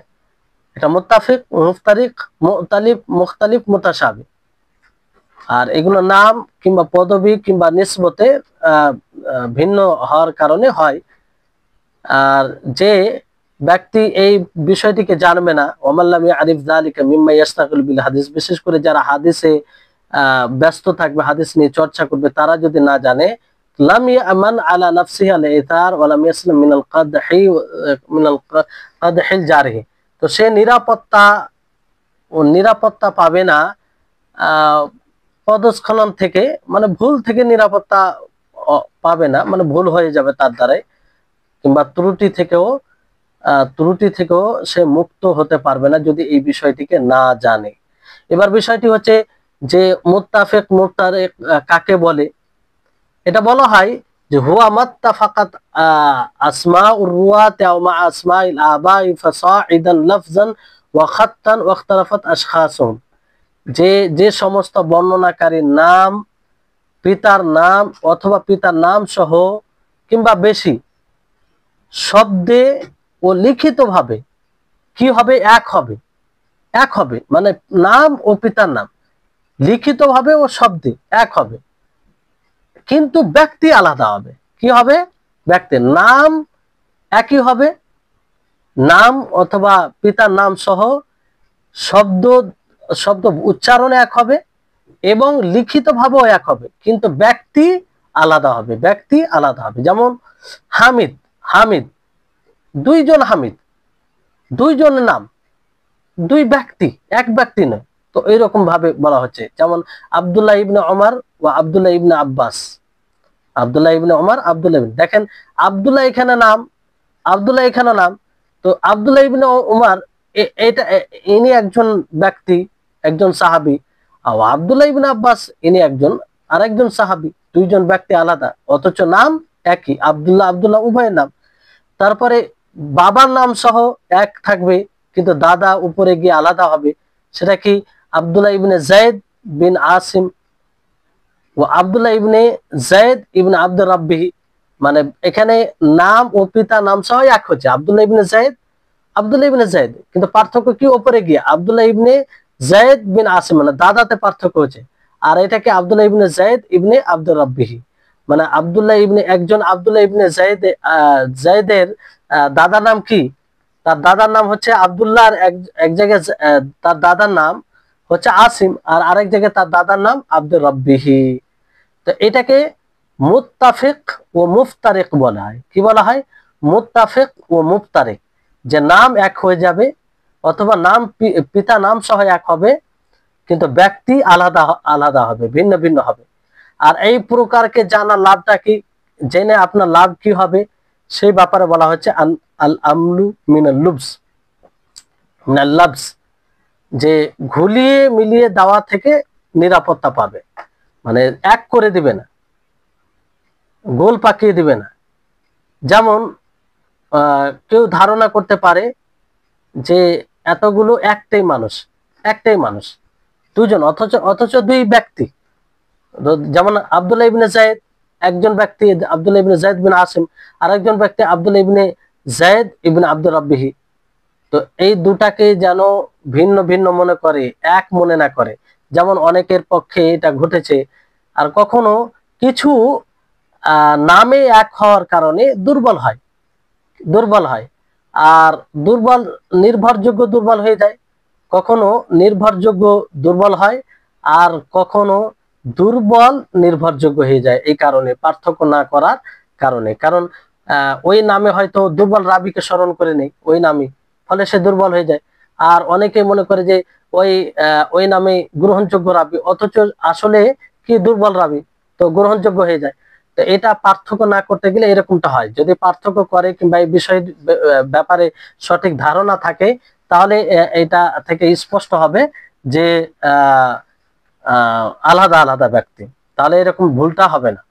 এটা মুত্তাফিক, মুফতারিক, মুতালিফ, মুখতালিফ, মুতাশাবিহ। আর এগুলো নাম কিংবা পদবী কিংবা নিসবতে ভিন্ন হওয়ার কারণে হয়। আর যে ব্যক্তি এই বিষয়টিকে জানবে না, ওমাল্লাম ইয়ারিফ যালিকা মিম্মা ইয়াস্তাগিলু বিল হাদিস, বিশেষ করে যারা হাদিসে ব্যস্ত থাকবে, হাদিস নিয়ে চর্চা করবে, তারা যদি না জানে, লাম ইয়ামান আলা নাফসিহি আল ইতার ওয়া লাম ইয়াসলাম মিনাল কাদহিল জারহি, তো সে নিরাপত্তা পাবে না পদস্খলন থেকে, মানে ভুল থেকে নিরাপত্তা পাবে না, মানে ভুল হয়ে যাবে তার দ্বারাই, কিংবা ত্রুটি থেকেও সে মুক্ত হতে পারবে না যদি এই বিষয়টিকে না জানে। এবার বিষয়টি হচ্ছে যে মুত্তাফিক মুফতারিক কাকে বলে? এটা বলা হয় যে হুয়া মাত্তাফাকাত আসমাউর রুয়াত ওয়া মা আসমাইল আবাই ফাসাইদান লাফজান ওয়া খাত্তান ওয়া ইখতালাফাত আশখাসুহুম, যে সমস্ত বর্ণনাকারীর নাম, পিতার নাম অথবা পিতার নাম সহ কিংবা বেশি শব্দে ও লিখিতভাবে কি হবে? এক হবে, মানে নাম ও পিতার নাম লিখিতভাবে ও শব্দে এক হবে, কিন্তু ব্যক্তি আলাদা হবে। কি হবে? ব্যক্তির নাম একই হবে, নাম অথবা পিতার নাম সহ শব্দ উচ্চারণে এক হবে এবং লিখিত ভাবেও এক হবে, কিন্তু ব্যক্তি আলাদা হবে। যেমন হামিদ, দুইজন হামিদ, দুইজনের নাম, দুই ব্যক্তি, এক ব্যক্তি নয়। তো এইরকম ভাবে বলা হচ্ছে, যেমন আব্দুল্লাহ ইবনে ওমর ও আব্দুল্লাহ ইবনে আব্বাস, দেখেন আব্দুল্লাহ এখানে নাম, তো আব্দুল্লাহ ইবনে ওমর এটা ইনি একজন ব্যক্তি, একজন সাহাবী, আর আব্দুল্লাহ ইবনে আব্বাস ইনি আরেকজন সাহাবী, দুইজন ব্যক্তি আলাদা অথচ নাম একই, আব্দুল্লাহ উভয়ের নাম। তারপরে বাবার নাম সহ এক থাকবে, কিন্তু দাদা উপরে গিয়ে আলাদা হবে। সেটা কি? আব্দুল্লাহ ইবনে যায়েদ বিন আসিম ও আব্দুল্লাহ ইবনে যায়েদ ইবনে আব্দুর রাব্বিহি, মানে এখানে নাম ও পিতা নাম সহ এক হচ্ছে, আব্দুল্লাহ ইবনে যায়েদ, কিন্তু পার্থক্য কি? উপরে গিয়ে আব্দুল্লাহ ইবনে যায়েদ বিন আসিম, মানে দাদাতে পার্থক্য হচ্ছে। আর এটাকে আব্দুল্লাহ ইবনে যায়েদ ইবনে আব্দুর রাব্বিহি, মানে আব্দুল্লাহ ইবনে যায়েদের দাদার নাম কি? তার দাদার নাম হচ্ছে আব্দুল্লাহর এক জায়গায় তার দাদার নাম হচ্ছে আসিম, আর আরেক জায়গায় তার দাদার নাম আব্দুর রাব্বিহি। তো এটাকে মুত্তাফিক ও মুফতারিক বলা হয়। কি বলা হয়? মুত্তাফিক ও মুফতারিক, যে নাম এক হয়ে যাবে অথবা নাম পিতা নাম সহ এক হবে, কিন্তু ব্যক্তি আলাদা হবে, ভিন্ন ভিন্ন হবে। আর এই প্রকারকে জানা লাভটা কি, জেনে আপনার লাভ কি হবে, সেই ব্যাপারে বলা হচ্ছে আল আমলু মিনাল লাবস, যে ঘুলিয়ে মিলিয়ে দেওয়া থেকে নিরাপত্তা পাবে, মানে এক করে দিবে না, গোল পাকিয়ে দিবে না। যেমন কেউ ধারণা করতে পারে যে এতগুলো একটাই মানুষ, দুজন, অথচ দুই ব্যক্তি। যেমন আব্দুল্লাহ ইবনে যায়েদ, একজন ব্যক্তি আব্দুল্লাহ ইবনে যায়েদ বিন আসিম, আর একজন ব্যক্তি আব্দুল্লাহ ইবনে যায়েদ ইবনে আব্দুর রাব্বিহি। তো এই দুটাকে যেন ভিন্ন ভিন্ন মনে করে, এক মনে না করে। যেমন অনেকের পক্ষে এটা ঘটেছে। আর কখনো কিছু নামে এক হওয়ার কারণে দুর্বল হয়, আর নির্ভরযোগ্য দুর্বল হয়ে যায়। কখনো নির্ভরযোগ্য দুর্বল হয়, আর কখনো দুর্বল নির্ভরযোগ্য হয়ে যায়, এই কারণে, পার্থক্য না করার কারণে। কারণ ওই নামে হয়তো দুর্বল রাবিকে স্মরণ করে নেই ওই নামে, ফলে সে দুর্বল হয়ে যায়। আর অনেকে মনে করে যে ওই নামে গ্রহণযোগ্য রাবি, অথচ আসলে কি দুর্বল রাবি, তো গ্রহণযোগ্য হয়ে যায়। তো এটা পার্থক্য না করতে গেলে এরকমটা হয়, যদি পার্থক্য করে কিংবা এই বিষয় ব্যাপারে সঠিক ধারণা থাকে তাহলে এটা থেকে স্পষ্ট হবে যে আলাদা আলাদা ব্যক্তি, তাহলে এরকম ভুলটা হবে না।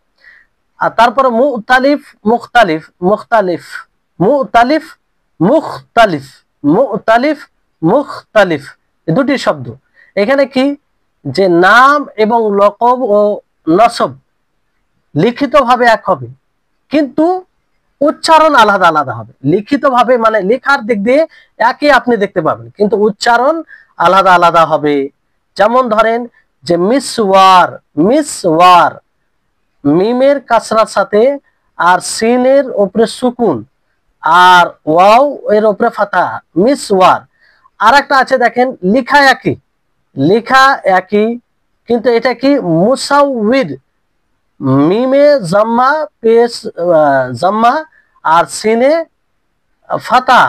আর তারপরে মুতালিফ মুখতালিফ, মুখতালিফ মুতালিফ মুখতালিফ, মুতালিফ মুখতালিফ, দুটি শব্দ। এখানে কি যে নাম এবং লকব ও নসব লিখিতভাবে এক হবে কিন্তু উচ্চারণ আলাদা আলাদা হবে। লিখিতভাবে মানে লেখার দিক দিয়ে একই আপনি দেখতে পাবেন কিন্তু উচ্চারণ আলাদা আলাদা হবে। যেমন ধরেন যে মিসওয়ার, মিসওয়ার মিমের কাসরার সাথে আর সিনের উপরে সুকুন আর ওয়াও এর উপরে ফাতা, মিসওয়ার। আর একটা আছে দেখেন লিখা একই, লিখা একই কিন্তু এটা কি মুসাউবির, মিমে জাম্মা পেশ জাম্মা আর সিনে ফাতা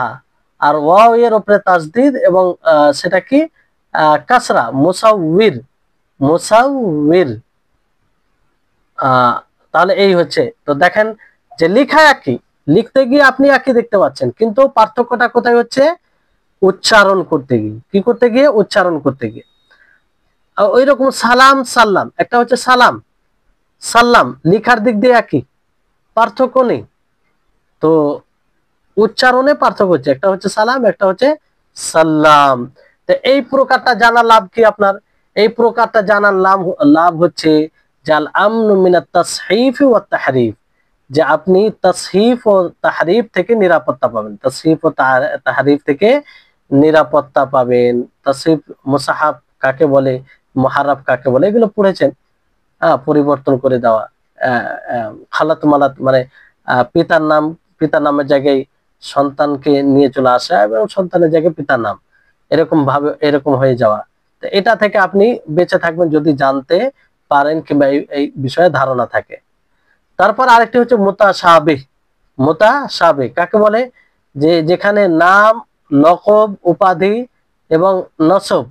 আর ওয়াও এর উপরে তাসদিদ এবং সেটা কি কাসরা, মুসাউবির, মুসাউবির। তাহলে এই হচ্ছে, তো দেখেন যে লেখা একই, লিখতে গিয়ে আপনি একই দেখতে পাচ্ছেন কিন্তু পার্থক্যটা কোথায় হচ্ছে উচ্চারণ করতে গিয়ে, কি করতে গিয়ে উচ্চারণ করতে গিয়ে। ওই রকম সালাম সাল্লাম, একটা হচ্ছে সালাম সাল্লাম, লেখার দিক দিয়ে একই, পার্থক্য নেই, তো উচ্চারণে পার্থক্য হচ্ছে, একটা হচ্ছে সালাম একটা হচ্ছে সাল্লাম। তো এই প্রকারটা জানার লাভ কি আপনার, এই প্রকারটা জানার লাভ হচ্ছে জাল আমনু মিনাত তাসহিফ ওয়াত তাহরিফ, যে আপনি তাসহিফ ও তাহরিফ থেকে নিরাপত্তা পাবেন, তাসহিফ ও তাহরিফ থেকে নিরাপত্তা পাবেন। তাসহিফ মুসাহাব কাকে বলে, মুহাররাফ কাকে বলে এগুলো পড়েছেন, পরিবর্তন করে দেওয়া, খালাত মালাত মানে পিতার নাম, পিতার নামের জায়গায় সন্তানকে নিয়ে চলে আসা এবং সন্তানের জায়গায় পিতার নাম এরকম ভাবে এরকম হয়ে যাওয়া। তো এটা থেকে আপনি বেঁচে থাকবেন যদি জানতে পারেন কিংবা এই বিষয়ে ধারণা থাকে। তারপর আরেকটি হচ্ছে মুতাশাবিহ, মুতাশাবিহ কাকে বলে, যে যেখানে নাম লকব উপাধি এবং নসব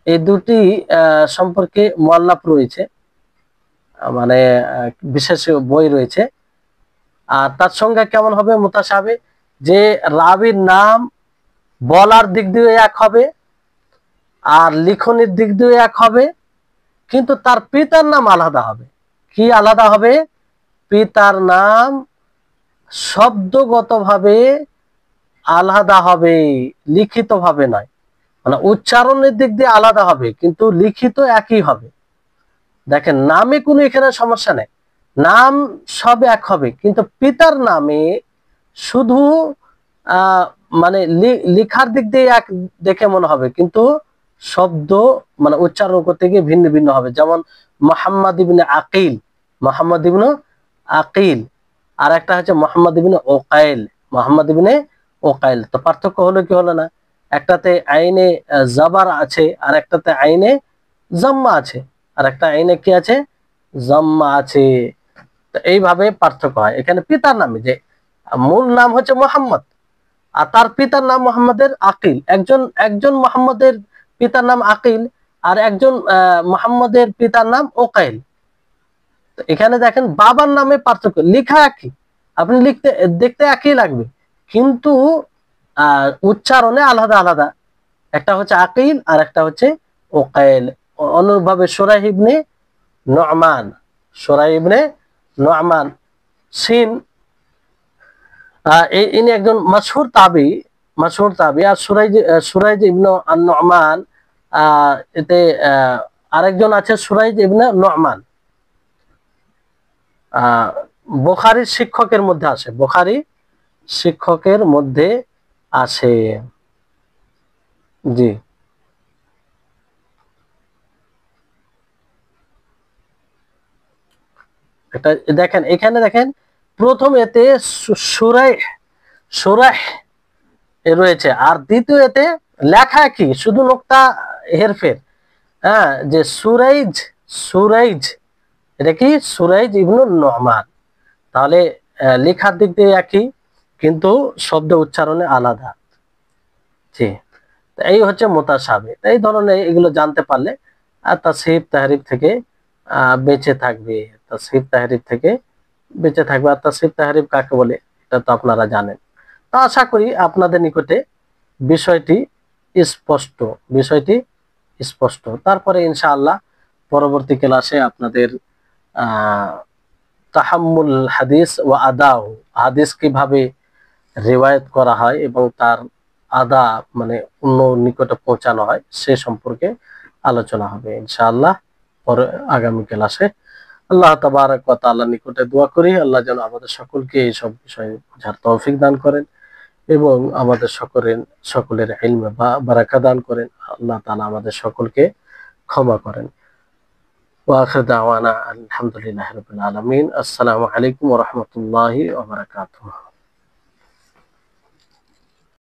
এই দুটি সম্পর্কে মুআল্লাফ রয়েছে, মানে বিশেষ বই রয়েছে। আর তার সঙ্গে কেমন হবে মুতাশাবিহ, যে রাবির নাম বলার দিক দিয়ে এক হবে আর লিখনের দিক দিয়ে এক হবে কিন্তু তার পিতার নাম আলাদা হবে। কি আলাদা হবে, পিতার নাম শব্দগতভাবে আলাদা হবে, লিখিতভাবে নয়, মানে উচ্চারণের দিক দিয়ে আলাদা হবে কিন্তু লিখিত একই হবে। দেখেন নামে কোনো এখানে সমস্যা নেই, নাম সব এক হবে কিন্তু পিতার নামে শুধু মানে লেখার দিক দিয়ে এক দেখে মনে হবে কিন্তু শব্দ মানে উচ্চারণ করতে গিয়ে ভিন্ন ভিন্ন হবে। যেমন মোহাম্মদ ইবনে আকিল, মোহাম্মদ ইবনে আকিল, আর একটা হচ্ছে মোহাম্মদ ইবনে ওকাইল, মোহাম্মদ ইবনে ওকাইল। তো পার্থক্য হলো কি হলো না, একটাতে আইনে জাবার আছে আর একটাতে আইনে জাম্মা আছে, আর একটা আইনে কি আছে জাম্মা আছে। তো এইভাবে পার্থক্য হয়। এখানে পিতার নামে যে মূল নাম হচ্ছে মোহাম্মদ আর তার পিতার নাম মোহাম্মদের আকিল, একজন মোহাম্মদের পিতার নাম আকিল আর একজন মোহাম্মদের পিতার নাম ওকাইল। এখানে দেখেন বাবার নামে পার্থক্য, লেখা একই, আপনি লিখতে দেখতে একই লাগবে কিন্তু উচ্চারণে আলাদা আলাদা, একটা হচ্ছে আকিল আর একটা হচ্ছে ওকাইল। অনুরূপভাবে সুরাইহ ইবনে নু'মান, সুরাইহ ইবনে নু'মান সিন ইনি একজন মাশহুর তাবি, মাশহুর তাবি। আর সুরাইজ ইবনে নু'মান এতে আরেকজন আছে সুরাইজ ইবনে নু'মান, বুখারীর শিক্ষকের মধ্যে আসে, বুখারী শিক্ষকের মধ্যে আসে। জি এটা দেখেন, এখানে দেখেন প্রথম এতে সুরাইহ রয়েছে আর দ্বিতীয় এতে লেখা কি শুধু নোক্তা হেরফের, যে সুরাইজ, সুরাইজ এটা কি সুরাইজ ইবনে নু'মান, তাহলে লেখার দিক দিয়ে একই কিন্তু শব্দ উচ্চারণে আলাদা। জি এই হচ্ছে মুতাশাবিহ। এই ধরনের এগুলো জানতে পারলে তাসহিফ তাহরিফ থেকে বেঁচে থাকবে। তাসহিফ তাহরিফ থেকে বেঁচে থাকবে। আর তাসহিফ তাহরিফ কাকে বলে এটা তো আপনারা জানেন। তো আশা করি আপনাদের নিকটে বিষয়টি স্পষ্ট, বিষয়টি স্পষ্ট। তারপরে ইনশাআল্লাহ পরবর্তী ক্লাসে আপনাদের তাহাম্মুল হাদিস ওয়া আদাহু, হাদিস কিভাবে রিওয়ায়াত করা হয় এবং তার আদা মানে অন্য নিকটে পৌঁছানো হয় সে সম্পর্কে আলোচনা হবে ইনশাআল্লাহ পরে আগামী ক্লাসে। আল্লাহ তাবারক ওয়া তাআলার নিকটে দোয়া করি আল্লাহ যেন আমাদের সকলকে এই সব বিষয়ে বোঝার তৌফিক দান করেন এবং আমাদের সকলের ইলমে বারাকা দান করেন। আল্লাহ তাআলা আমাদের সকলকে ক্ষমা করেন। ওয়া আখির দাওয়ানা আলহামদুলিল্লাহি রাব্বিল আলামিন। আসসালামু আলাইকুম ওয়া রাহমাতুল্লাহি ওয়া বারাকাতুহু।